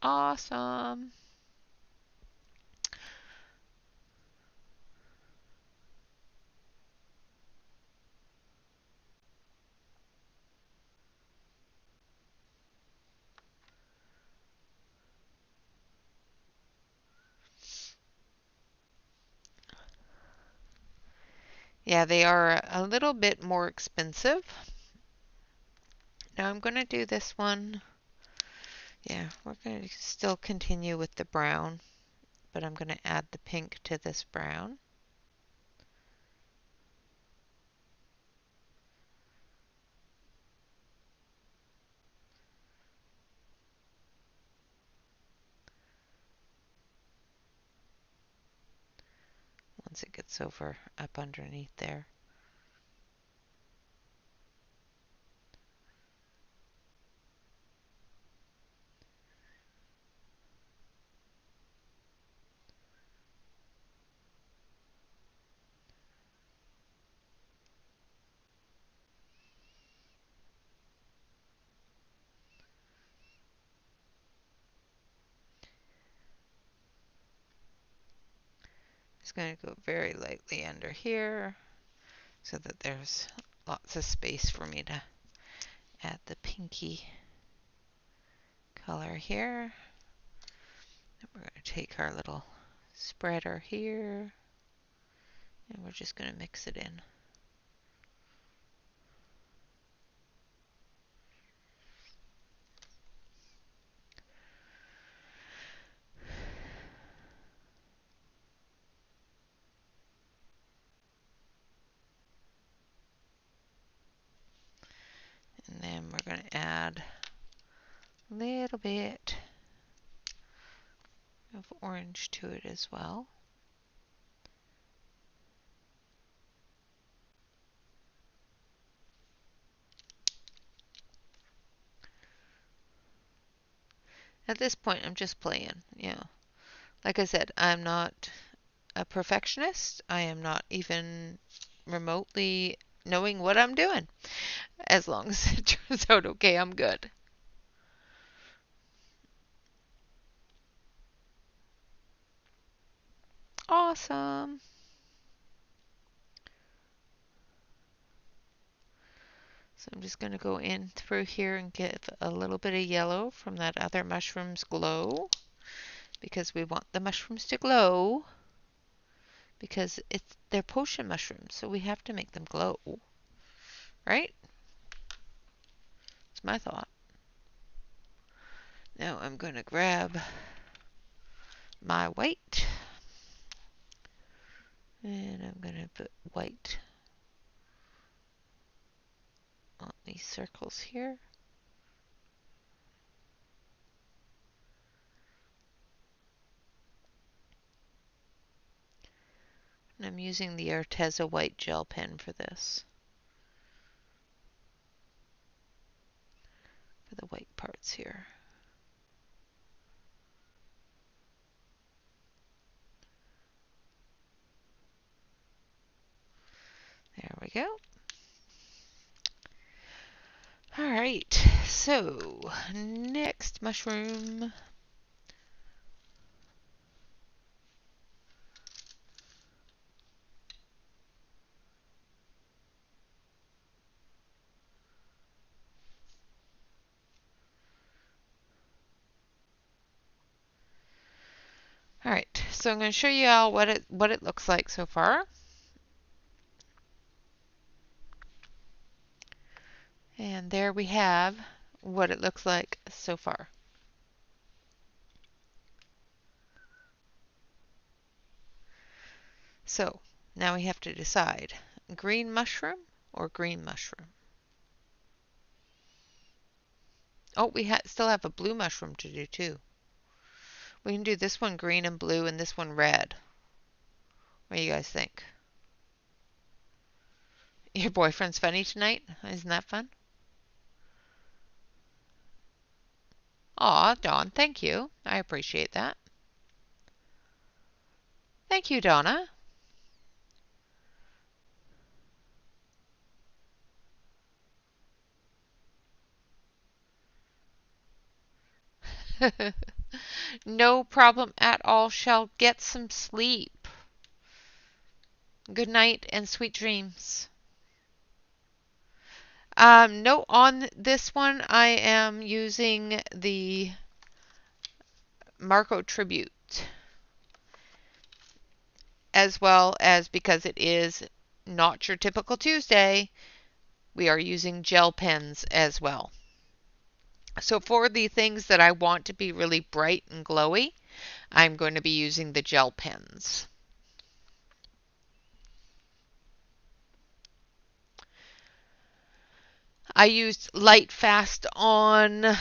Awesome. Yeah, they are a little bit more expensive. Now I'm going to do this one. Yeah, we're going to still continue with the brown, but I'm going to add the pink to this brown. once it gets over up underneath there. Just going to go very lightly under here so that there's lots of space for me to add the pinky color here. And we're going to take our little spreader here and we're just going to mix it in. And then we're going to add a little bit of orange to it as well. At this point, I'm just playing, Like I said, I'm not a perfectionist. I am not even remotely knowing what I'm doing. As long as it turns out okay, I'm good. Awesome. So I'm just going to go in through here and get a little bit of yellow from that other mushroom's glow, because we want the mushrooms to glow, because they're potion mushrooms, so we have to make them glow, right? That's my thought. Now I'm going to grab my white, and I'm going to put white on these circles here. And I'm using the Arteza white gel pen for this, for the white parts here. There we go. All right, so next mushroom. All right, so I'm going to show you all what it looks like so far. And there we have what it looks like so far. So now we have to decide, green mushroom or green mushroom. Oh, we still have a blue mushroom to do too. We can do this one green and blue and this one red. What do you guys think? Your boyfriend's funny tonight? Isn't that fun? Aw, Dawn, thank you. I appreciate that. Thank you, Donna. No problem at all. Shall get some sleep. Good night and sweet dreams. No, on this one I am using the Marco Tribute, as well as, because it is not your typical Tuesday, we are using gel pens as well. So for the things that I want to be really bright and glowy, I'm going to be using the gel pens. I used Light Fast on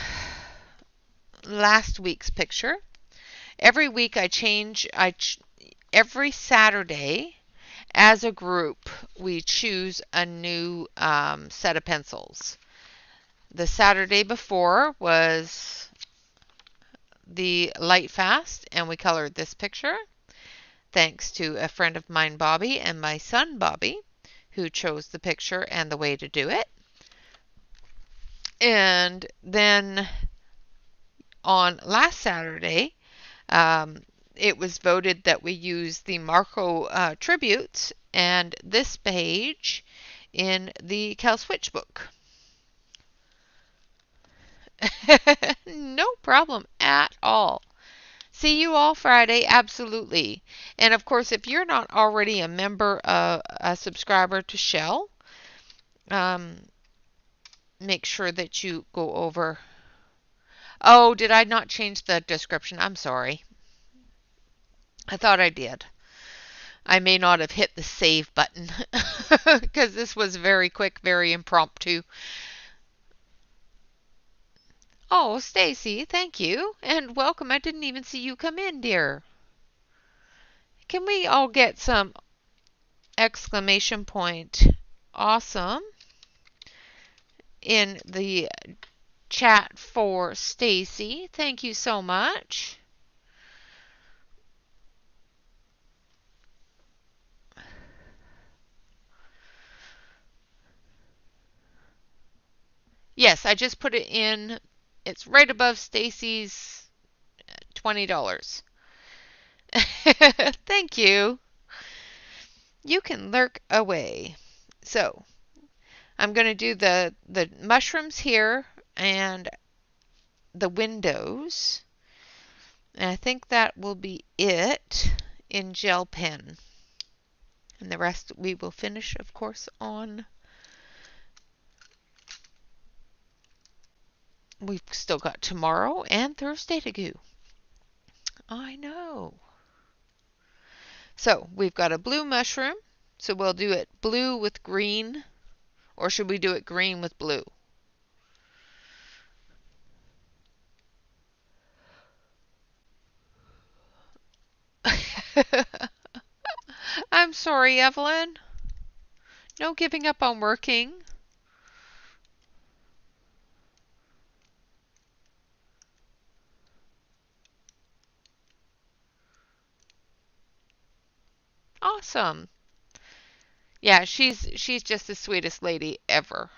last week's picture. Every week I change, every Saturday as a group, we choose a new set of pencils. The Saturday before was the Light Fast, and we colored this picture thanks to a friend of mine, Bobby, and my son, Bobby, who chose the picture and the way to do it. And then on last Saturday, it was voted that we use the Marco tributes and this page in the Cal Switch book. No problem at all. See you all Friday, absolutely. And of course, if you're not already a member, a subscriber to Shell, um, make sure that you go over. Oh, did I not change the description? I'm sorry. I thought I did. I may not have hit the save button because this was very quick, very impromptu. Oh, Stacy, thank you and welcome. I didn't even see you come in, dear. Can we all get some exclamation point awesome in the chat for Stacy? Thank you so much. Yes, I just put it in. It's right above Stacy's $20. Thank you. You can lurk away. So I'm going to do the mushrooms here and the windows. And I think that will be it in gel pen. And the rest we will finish, of course, on. We've still got tomorrow and Thursday to go. I know. So we've got a blue mushroom. So we'll do it blue with green. Or should we do it green with blue? I'm sorry, Evelyn. No giving up on working. Awesome. Yeah, she's just the sweetest lady ever.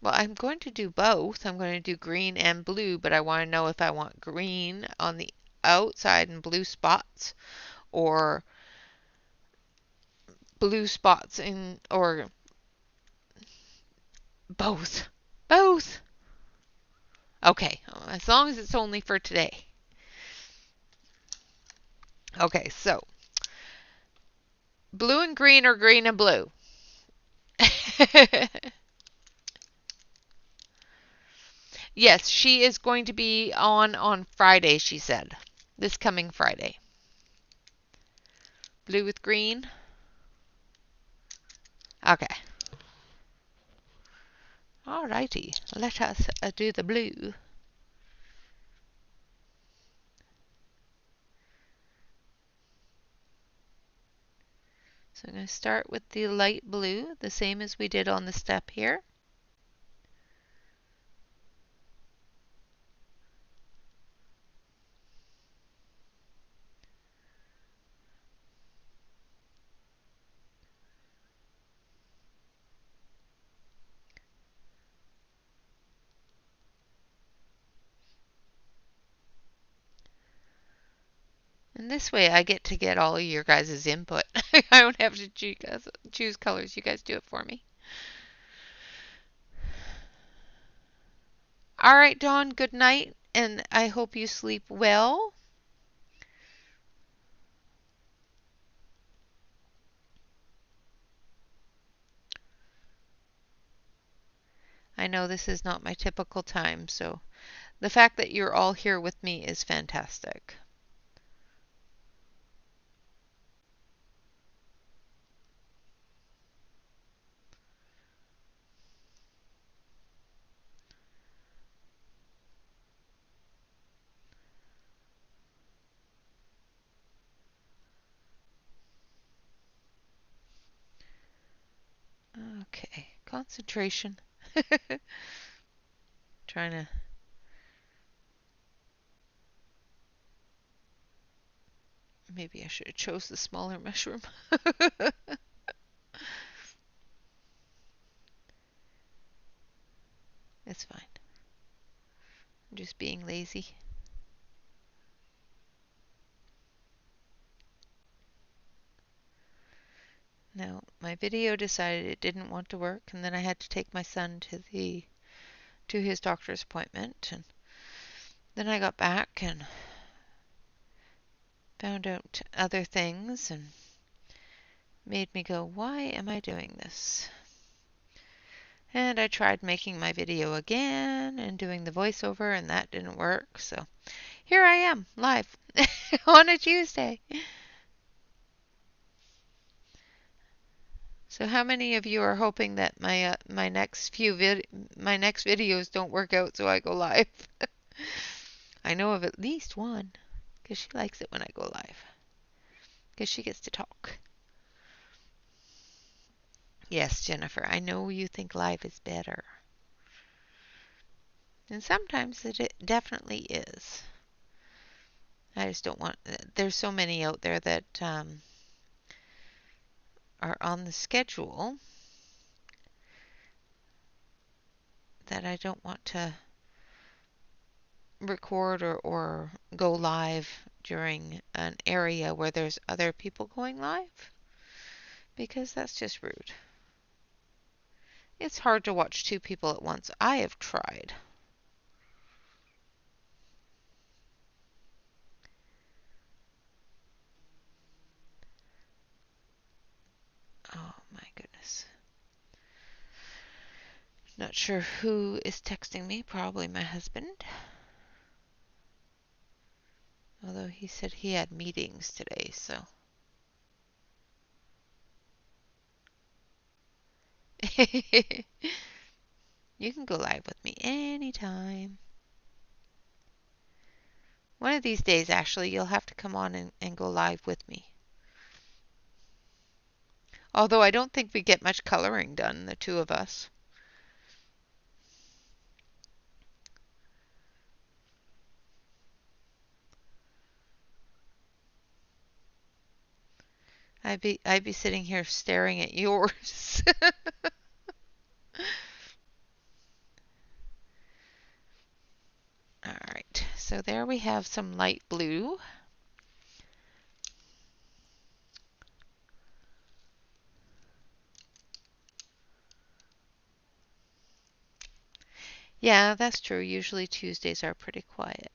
Well, I'm going to do both. I'm going to do green and blue, but I want to know if I want green on the outside and blue spots or blue spots in or both. Both. Okay, as long as it's only for today. Okay, so blue and green or green and blue? Yes, she is going to be on Friday, she said. This coming Friday. Blue with green? Okay. Alrighty, let us do the blue. So I'm going to start with the light blue, the same as we did on the step here. And this way I get to get all of your guys' input. I don't have to choose colors. You guys do it for me. All right, Dawn, good night, and I hope you sleep well. I know this is not my typical time, so the fact that you're all here with me is fantastic. concentration. Trying to. Maybe I should have chose the smaller mushroom. It's fine. I'm just being lazy. No, my video decided it didn't want to work, and then I had to take my son to his doctor's appointment, and then I got back and found out other things and made me go, why am I doing this? And I tried making my video again and doing the voiceover, and that didn't work. So here I am, live on a Tuesday. So how many of you are hoping that my next videos don't work out so I go live? I know of at least one, because she likes it when I go live, because she gets to talk. Yes, Jennifer, I know you think live is better. And sometimes it definitely is. I just don't want, there's so many out there that are on the schedule that I don't want to record or go live during an area where there's other people going live, because that's just rude. It's hard to watch two people at once. I have tried. Oh my goodness. Not sure who is texting me. Probably my husband. Although he said he had meetings today, so. You can go live with me anytime. One of these days, actually, you'll have to come on and go live with me. Although I don't think we get much coloring done, the two of us. I'd be sitting here staring at yours. All right, so there we have some light blue. Yeah, that's true. Usually Tuesdays are pretty quiet.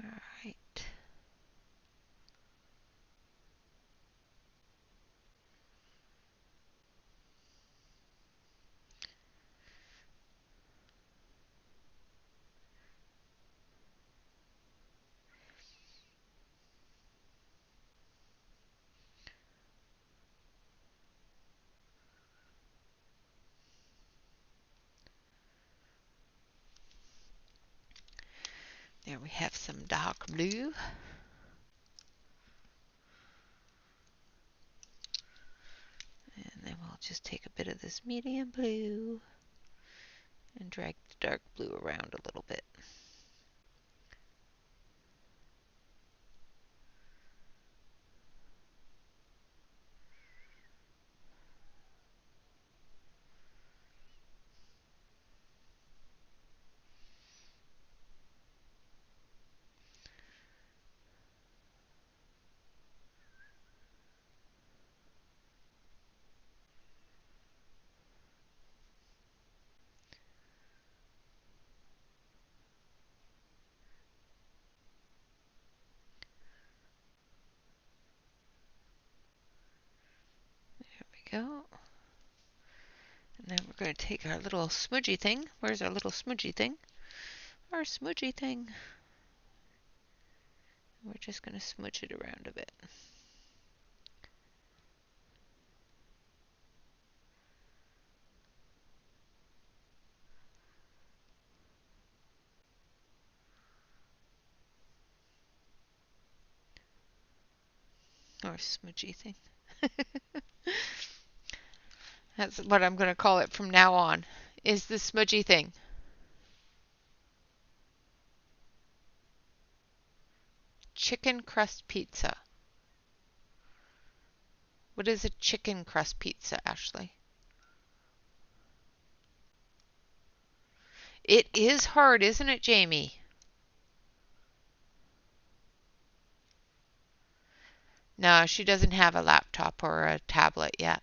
All right. There we have some dark blue. And then we'll just take a bit of this medium blue and drag the dark blue around a little bit. There we go. And then we're going to take our little smudgy thing. Where's our little smudgy thing? Our smudgy thing. We're just going to smudge it around a bit. Or smudgy thing. That's what I'm going to call it from now on, is the smudgy thing. Chicken crust pizza. What is a chicken crust pizza, Ashley? It is hard, isn't it, Jamie? No, she doesn't have a laptop or a tablet yet.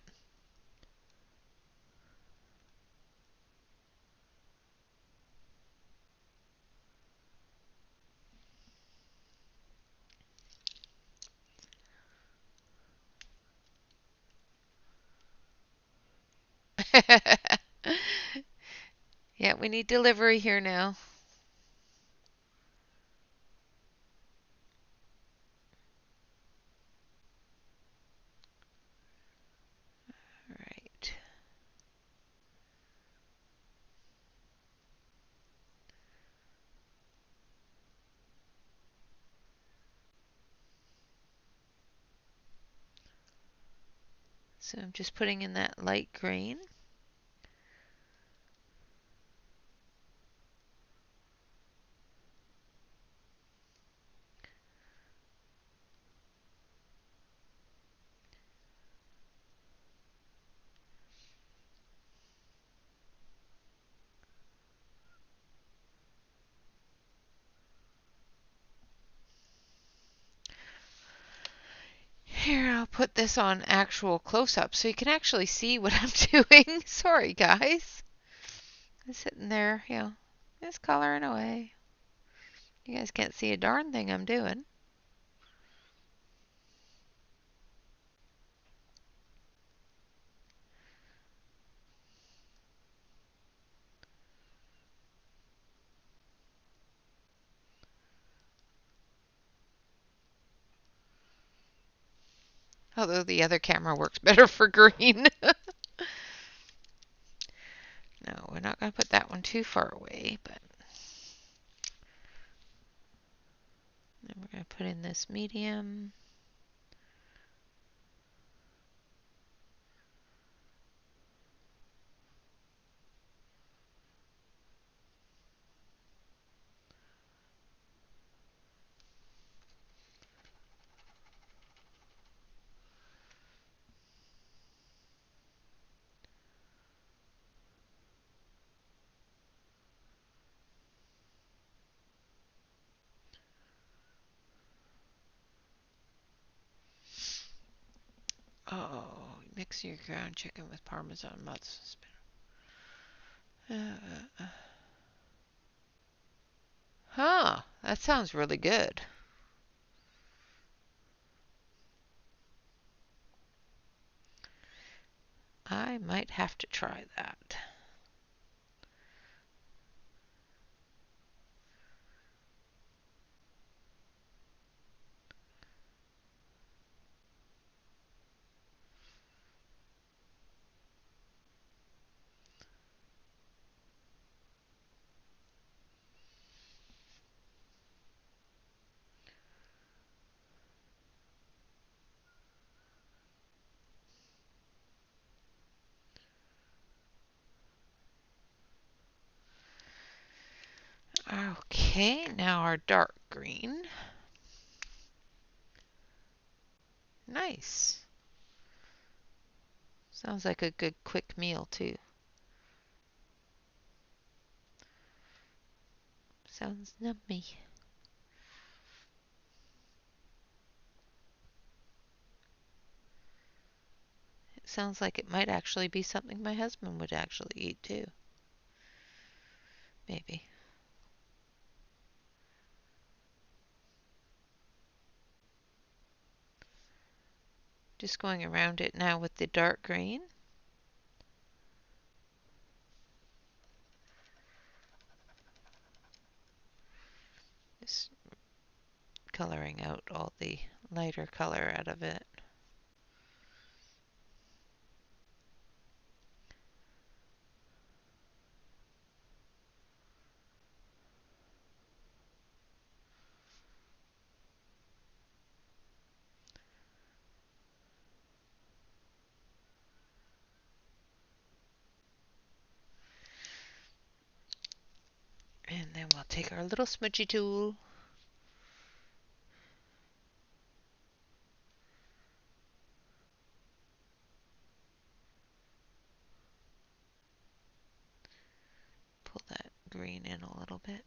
Yeah, we need delivery here now. Right. So I'm just putting in that light green. Here, I'll put this on actual close-up so you can actually see what I'm doing. Sorry, guys. I'm sitting there, just coloring away. You guys can't see a darn thing I'm doing. Although the other camera works better for green. No, we're not going to put that one too far away, but then we're going to put in this medium. Oh, mix your ground chicken with Parmesan mozzarella. Huh, that sounds really good. I might have to try that. Okay, now our dark green. Nice. Sounds like a good quick meal too. Sounds yummy. It sounds like it might actually be something my husband would actually eat too. Maybe. Just going around it now with the dark green. Just coloring out all the lighter color out of it. take our little smudgy tool. Pull that green in a little bit.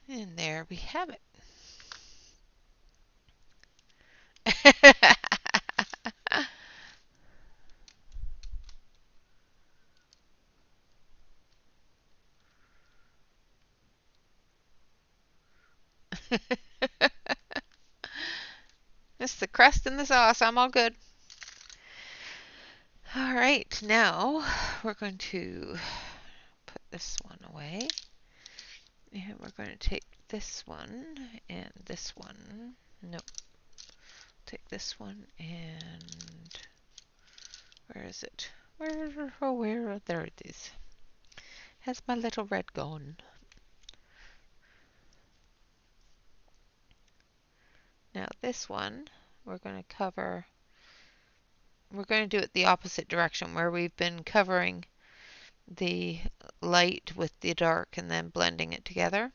And there we have it. It's the crust and the sauce. I'm all good. All right, now we're going to put this one away. And we're going to take this one and this one. Nope. Take this one and where is it? Where? There it is. Has my little red gone? Now this one, we're going to cover. We're going to do it the opposite direction, where we've been covering the light with the dark and then blending it together.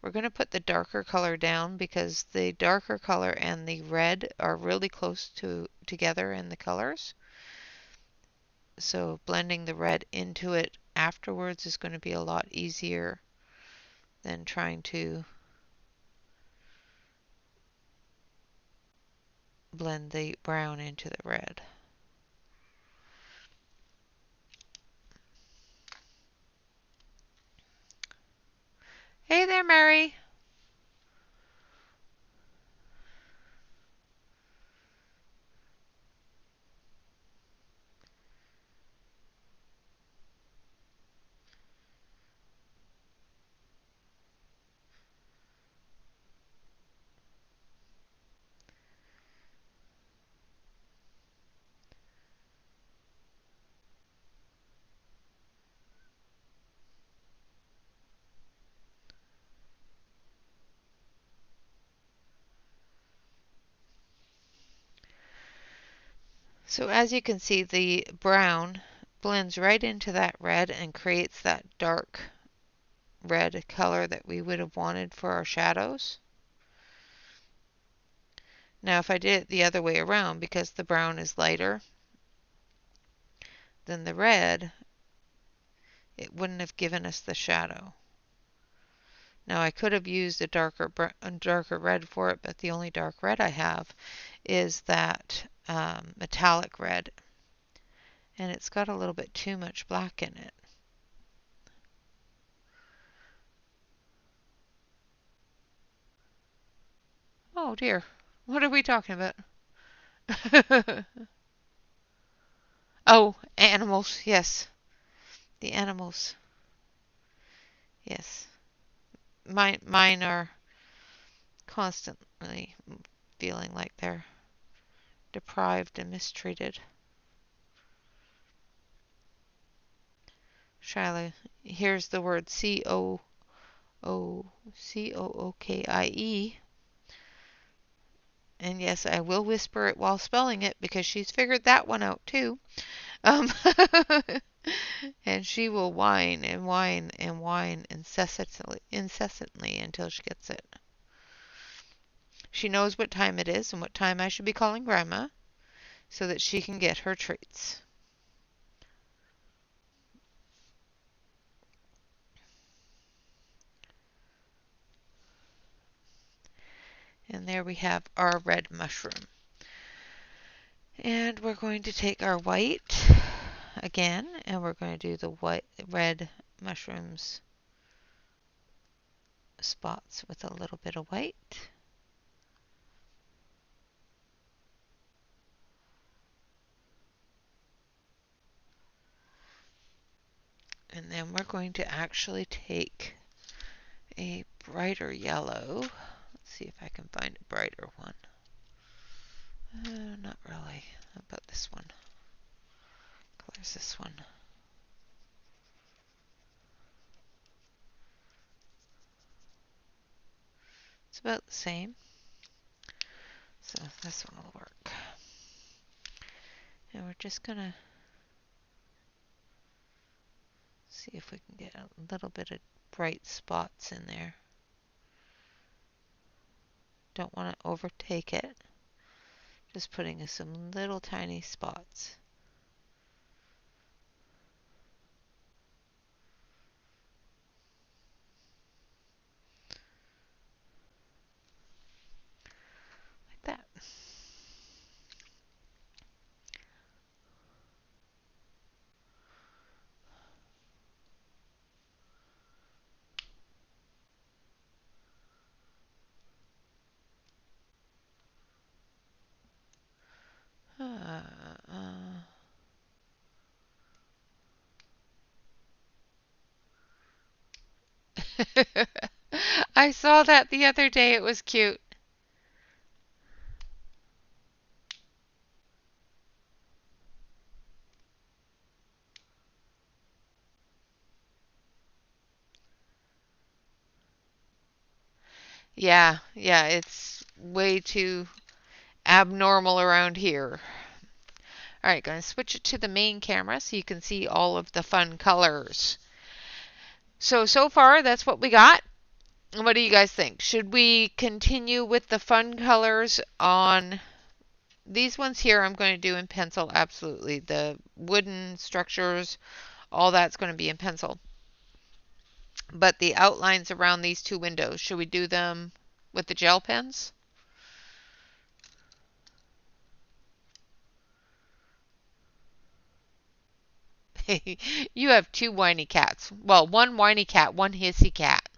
We're going to put the darker color down because the darker color and the red are really close together in the colors. So blending the red into it afterwards is going to be a lot easier than trying to blend the brown into the red. Hey there, Mary. So as you can see, the brown blends right into that red and creates that dark red color that we would have wanted for our shadows. Now if I did it the other way around, because the brown is lighter than the red, it wouldn't have given us the shadow. Now I could have used a darker red for it, but the only dark red I have is that metallic red, and it's got a little bit too much black in it. Oh dear, what are we talking about? Oh, animals, yes. The animals. Yes. Mine are constantly feeling like they're deprived and mistreated. Shiloh, here's the word Cookie. And yes, I will whisper it while spelling it because she's figured that one out too. Um, and she will whine and whine and whine incessantly until she gets it. She knows what time it is and what time I should be calling Grandma so that she can get her treats. And there we have our red mushroom. And we're going to take our white again, and we're going to do the red mushrooms spots with a little bit of white. And then we're going to actually take a brighter yellow. Let's see if I can find a brighter one. Not really. How about this one? What color is this one? It's about the same. So this one will work. And we're just going to see if we can get a little bit of bright spots in there. Don't want to overtake it. Just putting some little tiny spots. Like that. I saw that the other day. It was cute. Yeah, it's way too abnormal around here. All right, going to switch it to the main camera so you can see all of the fun colors. So far, that's what we got. What do you guys think? Should we continue with the fun colors on these ones here? I'm going to do in pencil, absolutely. The wooden structures, all that's going to be in pencil. But the outlines around these two windows, should we do them with the gel pens? You have two whiny cats. Well, one whiny cat, one hissy cat.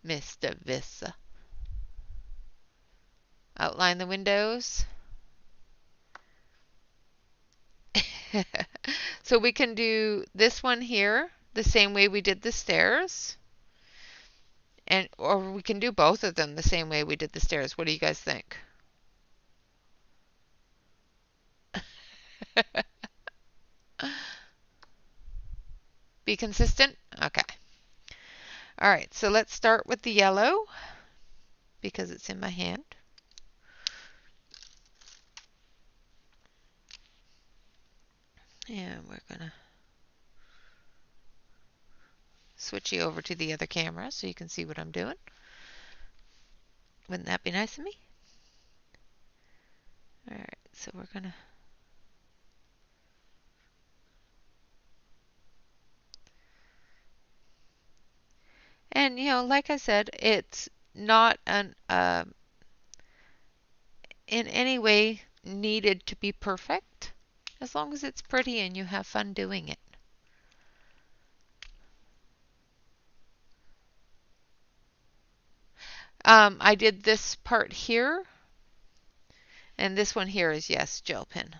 Mr. Vissa. Outline the windows. So we can do this one here the same way we did the stairs. Or we can do both of them the same way we did the stairs. What do you guys think? Be consistent? Okay. All right, so let's start with the yellow because it's in my hand. And we're going to switch you over to the other camera so you can see what I'm doing. Wouldn't that be nice of me? All right, so we're going to and like I said, it's not in any way needed to be perfect as long as it's pretty and you have fun doing it. I did this part here, and this one here is, yes, gel pen.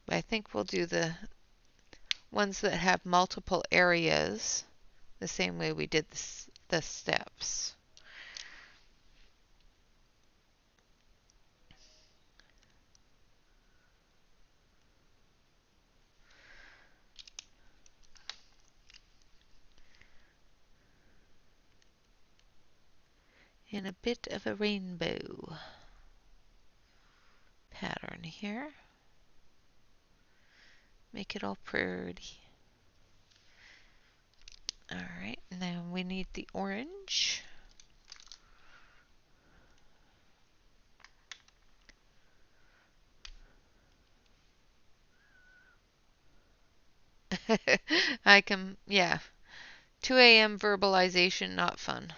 But I think we'll do the ones that have multiple areas the same way we did the steps. And a bit of a rainbow pattern here. Make it all pretty. Alright, now we need the orange. I can, yeah. 2 a.m. verbalization, not fun.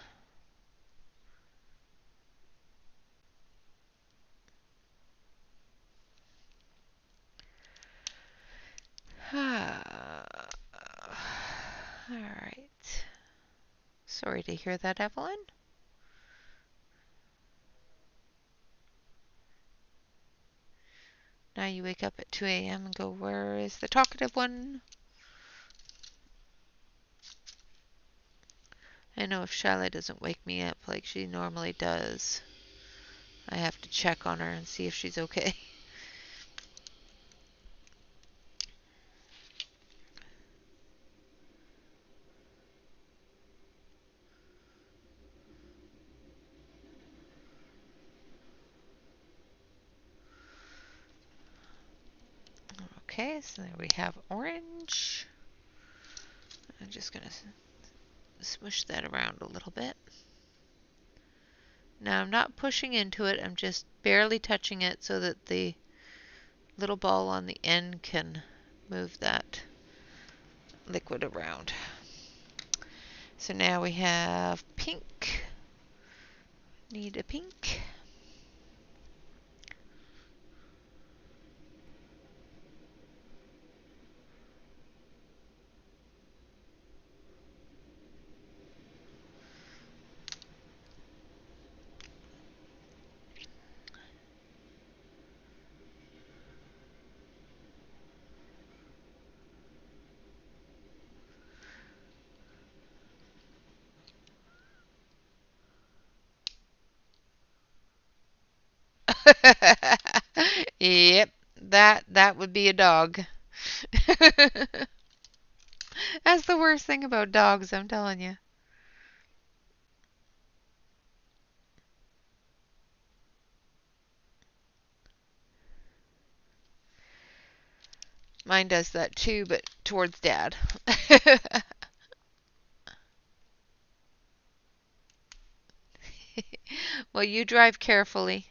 Alright. Sorry to hear that, Evelyn. Now you wake up at 2 a.m. and go, where is the talkative one? I know if Shyla doesn't wake me up like she normally does, I have to check on her and see if she's okay. Okay, so there we have orange. I'm just going to smush that around a little bit. Now I'm not pushing into it, I'm just barely touching it so that the little ball on the end can move that liquid around. So now we have pink. Need a pink. Yep, that would be a dog. That's the worst thing about dogs, I'm telling you. Mine does that too, but towards Dad. Well, you drive carefully.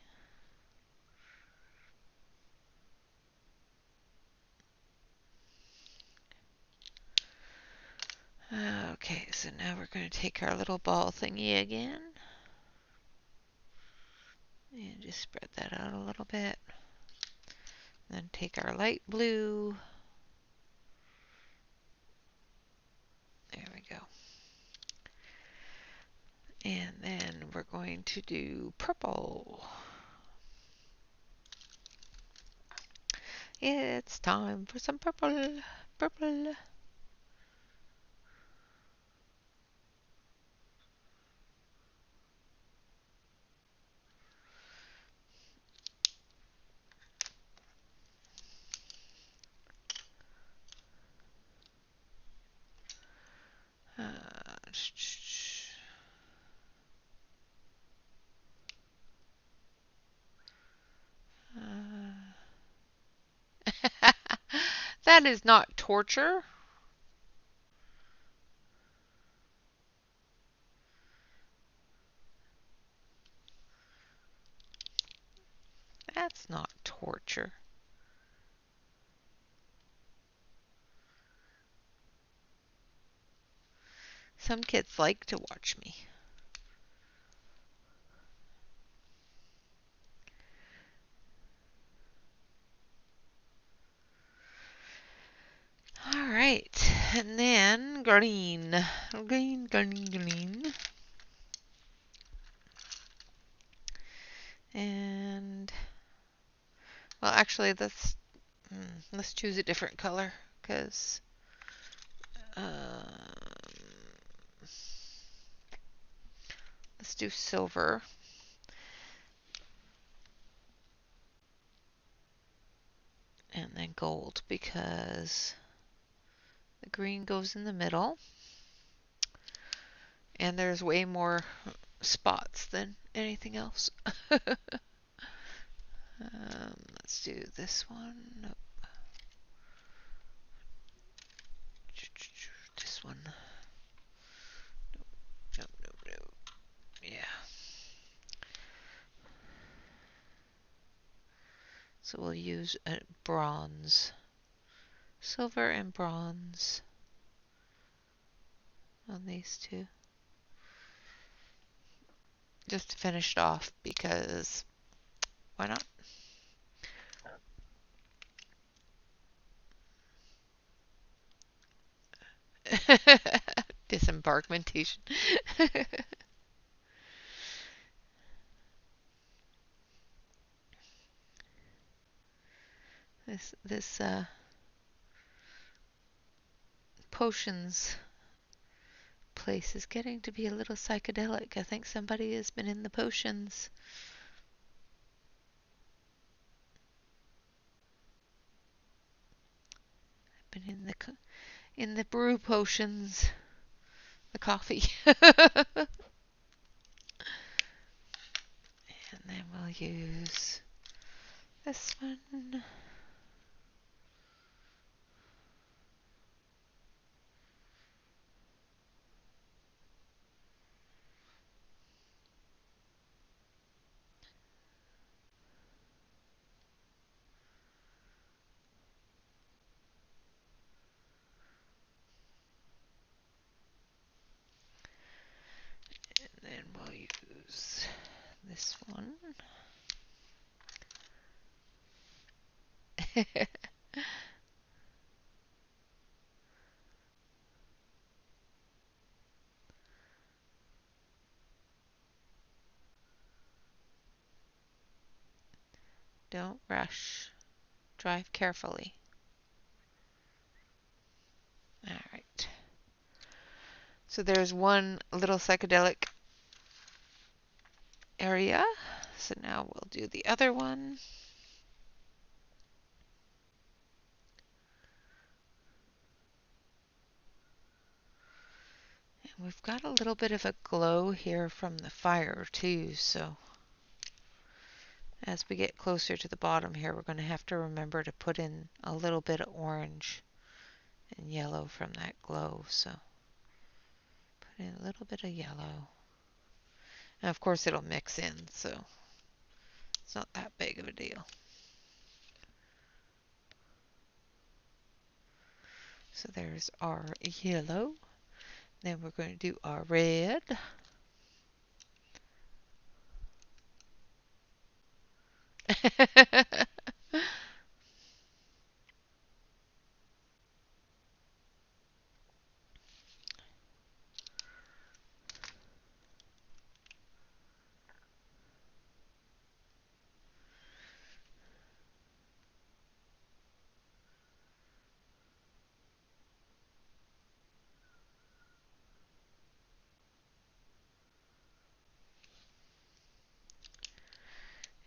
Okay, so now we're going to take our little ball thingy again. And just spread that out a little bit. Then take our light blue. There we go. And then we're going to do purple. It's time for some purple. Purple. That is not torture. That's not torture. Some kids like to watch me. All right, and then green. Green, green, green. And, well, actually, let's choose a different color, because let's do silver. And then gold, because the green goes in the middle. And there's way more spots than anything else. Let's do this one. Nope. This one. Nope, nope, nope. Yeah. So we'll use a bronze. Silver and bronze on these two. Just to finish it off, because why not? Disembarkmentation. This potions Place is getting to be a little psychedelic. I think somebody has been in the potions. Been in the brew potions. The coffee. And then we'll use this one. And then we'll use this one. Don't rush. Drive carefully. All right. So there's one little psychedelic area. So now we'll do the other one. And we've got a little bit of a glow here from the fire too, so as we get closer to the bottom here, we're going to have to remember to put in a little bit of orange and yellow from that glow. So put in a little bit of yellow. And of course it'll mix in, so it's not that big of a deal. So there's our yellow. Then we're going to do our red.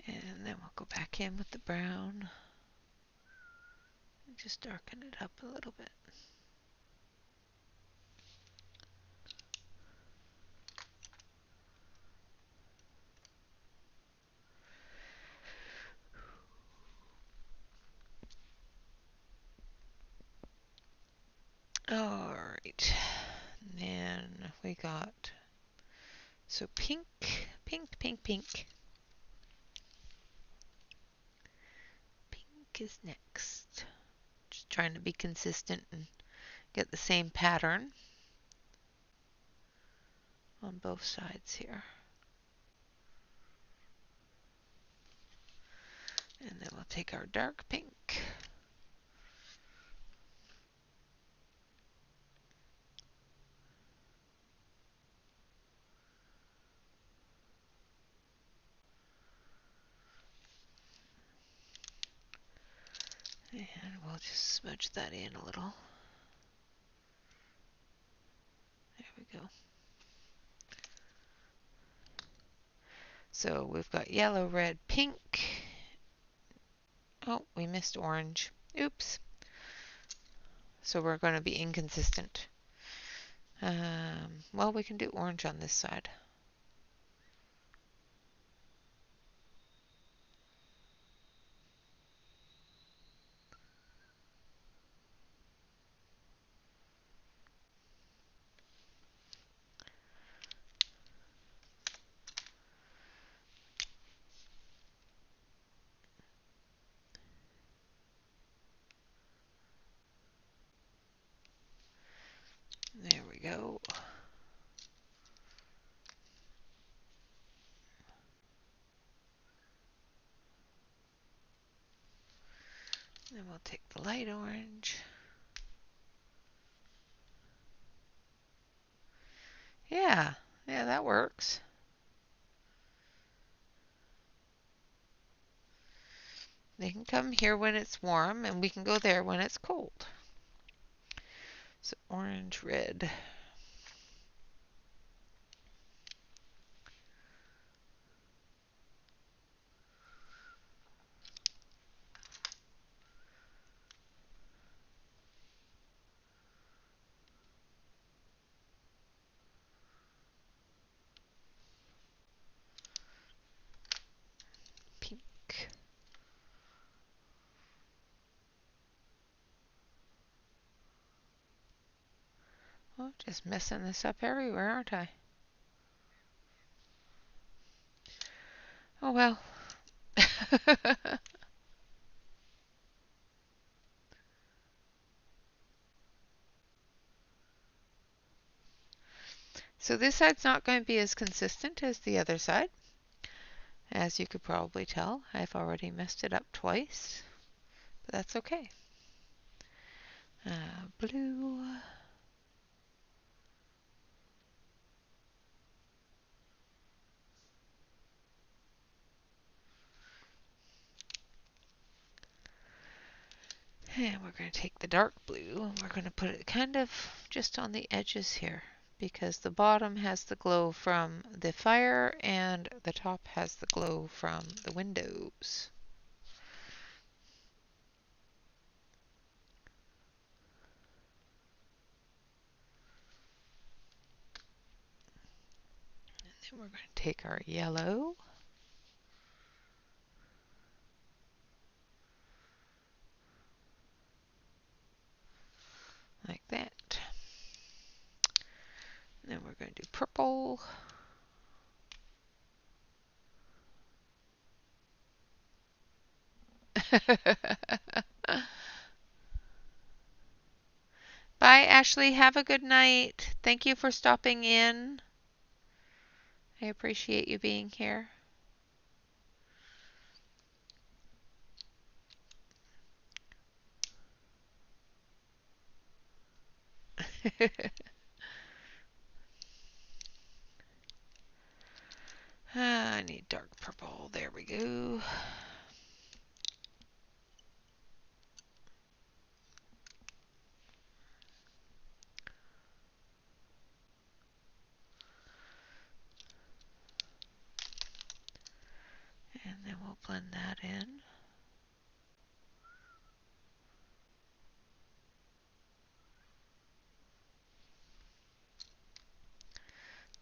And then we'll go back in with the brown and just darken it up a little bit. Alright, and then we got, so pink, pink, pink, pink. Pink is next. Just trying to be consistent and get the same pattern on both sides here. And then we'll take our dark pink. And we'll just smudge that in a little. There we go. So we've got yellow, red, pink. Oh, we missed orange. Oops. So we're going to be inconsistent. Well, we can do orange on this side. There we go. Then we'll take the light orange. Yeah, that works. They can come here when it's warm, and we can go there when it's cold. So orange, red. Oh, just messing this up everywhere, aren't I? Oh well. So this side's not going to be as consistent as the other side. As you could probably tell, I've already messed it up twice, but that's okay. Blue. And we're going to take the dark blue and we're going to put it kind of just on the edges here because the bottom has the glow from the fire and the top has the glow from the windows. And then we're going to take our yellow. Like that. And then we're going to do purple. Bye, Ashley. Have a good night. Thank you for stopping in. I appreciate you being here. I need dark purple. There we go. And then we'll blend that in.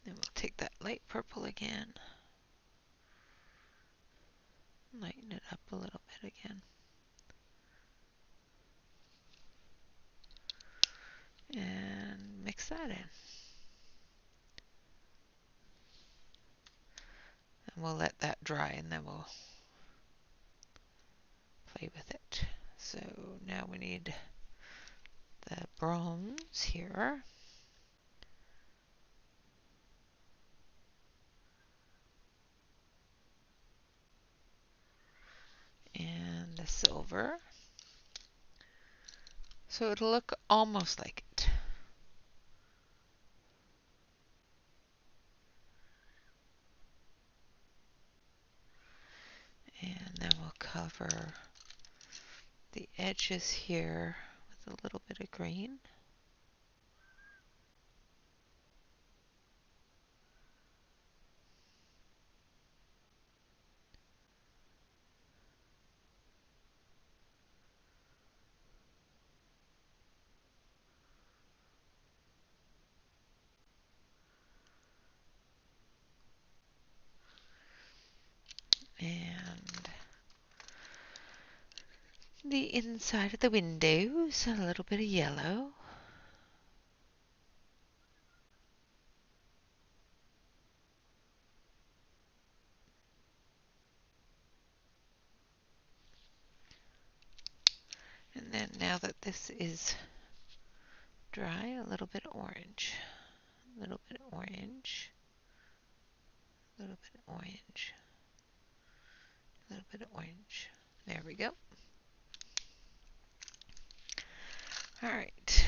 Then we'll take that light purple again. Lighten it up a little bit again. And mix that in. And we'll let that dry and then we'll play with it. So now we need the bronze here. And the silver. So it'll look almost like it. And then we'll cover the edges here with a little bit of green. And the inside of the windows, a little bit of yellow. And then now that this is dry, a little bit of orange. A little bit of orange. A little bit of orange. A little bit of orange. There we go. Alright.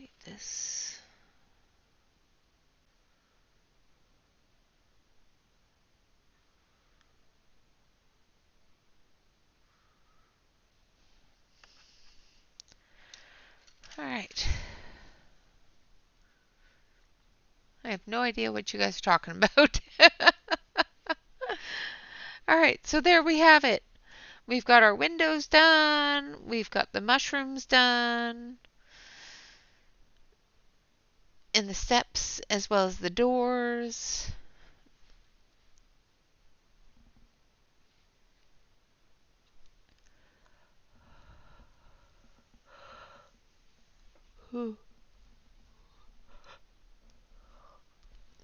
Need this. Alright. I have no idea what you guys are talking about. Alright, so there we have it. We've got our windows done. We've got the mushrooms done. And the steps as well as the doors.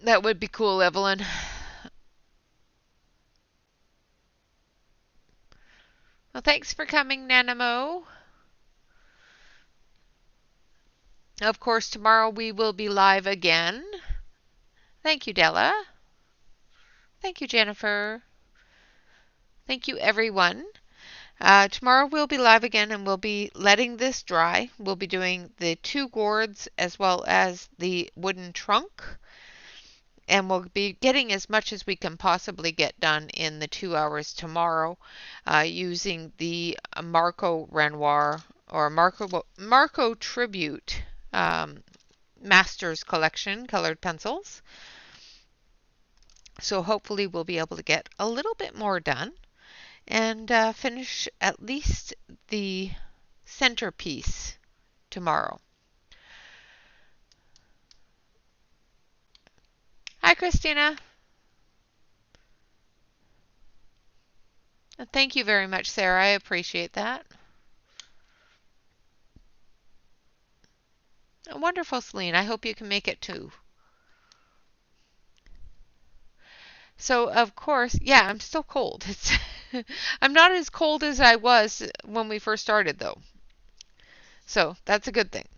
That would be cool, Evelyn. Well, thanks for coming, Nanamo. Of course, tomorrow we will be live again. Thank you, Della. Thank you, Jennifer. Thank you, everyone. Tomorrow we'll be live again and we'll be letting this dry. We'll be doing the 2 gourds as well as the wooden trunk. And we'll be getting as much as we can possibly get done in the 2 hours tomorrow using the Marco Renoir or Marco Tribute Masters Collection colored pencils. So hopefully we'll be able to get a little bit more done and finish at least the centerpiece tomorrow. Hi, Christina. Thank you very much, Sarah. I appreciate that. Wonderful, Celine. I hope you can make it too. So, of course, yeah, I'm still cold. I'm not as cold as I was when we first started, though. So, that's a good thing.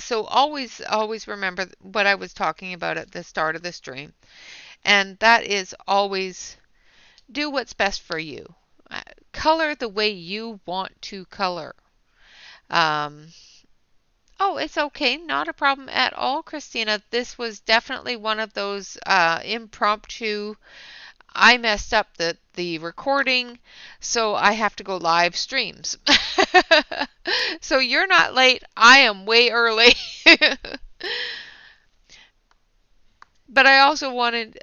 So always remember what I was talking about at the start of the stream. And that is always do what's best for you. Color the way you want to color. Oh, it's okay. Not a problem at all, Christina. This was definitely one of those impromptu. I messed up the recording, so I have to go live streams. So you're not late. I am way early. But I also wanted...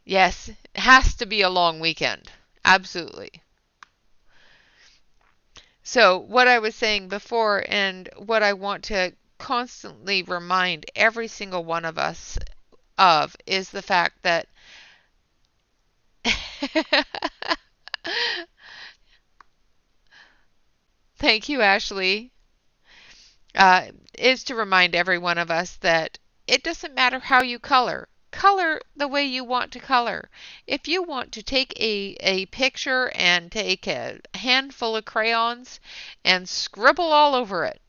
Yes, it has to be a long weekend. Absolutely. So what I was saying before and what I want to constantly remind every single one of us of is the fact that Thank you, Ashley. Is to remind every one of us that it doesn't matter how you color. Color the way you want to color. If you want to take a picture and take a handful of crayons and scribble all over it,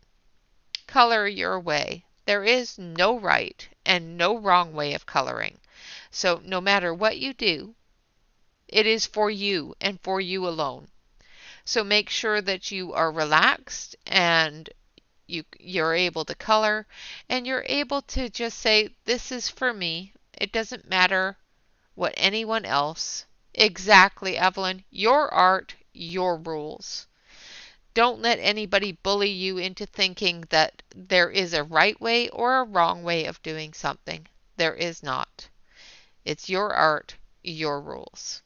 color your way. There is no right and no wrong way of coloring. So no matter what you do, it is for you and for you alone. So make sure that you are relaxed and you're able to color and you're able to just say, this is for me. It doesn't matter what anyone else. Exactly, Evelyn. Your art, your rules. Don't let anybody bully you into thinking that there is a right way or a wrong way of doing something. There is not. It's your art, your rules.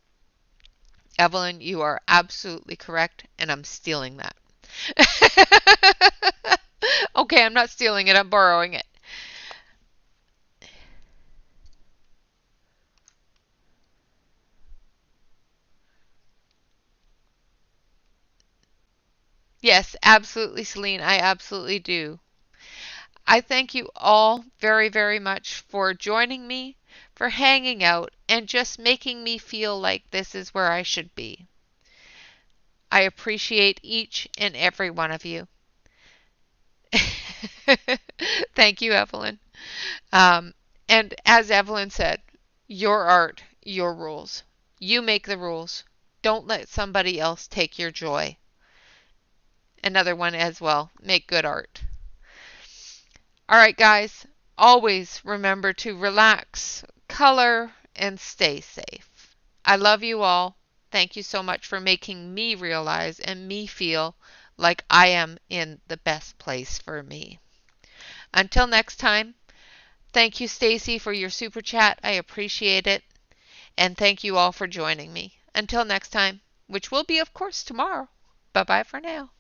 Evelyn, you are absolutely correct, and I'm stealing that. Okay, I'm not stealing it, I'm borrowing it. Yes, absolutely, Celine, I absolutely do. I thank you all very, very much for joining me, for hanging out, and just making me feel like this is where I should be. I appreciate each and every one of you. Thank you, Evelyn. And as Evelyn said, your art, your rules. You make the rules. Don't let somebody else take your joy. Another one as well. Make good art. All right, guys. Always remember to relax, color, and stay safe. I love you all. Thank you so much for making me realize and me feel like I am in the best place for me. Until next time, thank you, Stacy, for your super chat. I appreciate it. And thank you all for joining me. Until next time, which will be, of course, tomorrow. Bye-bye for now.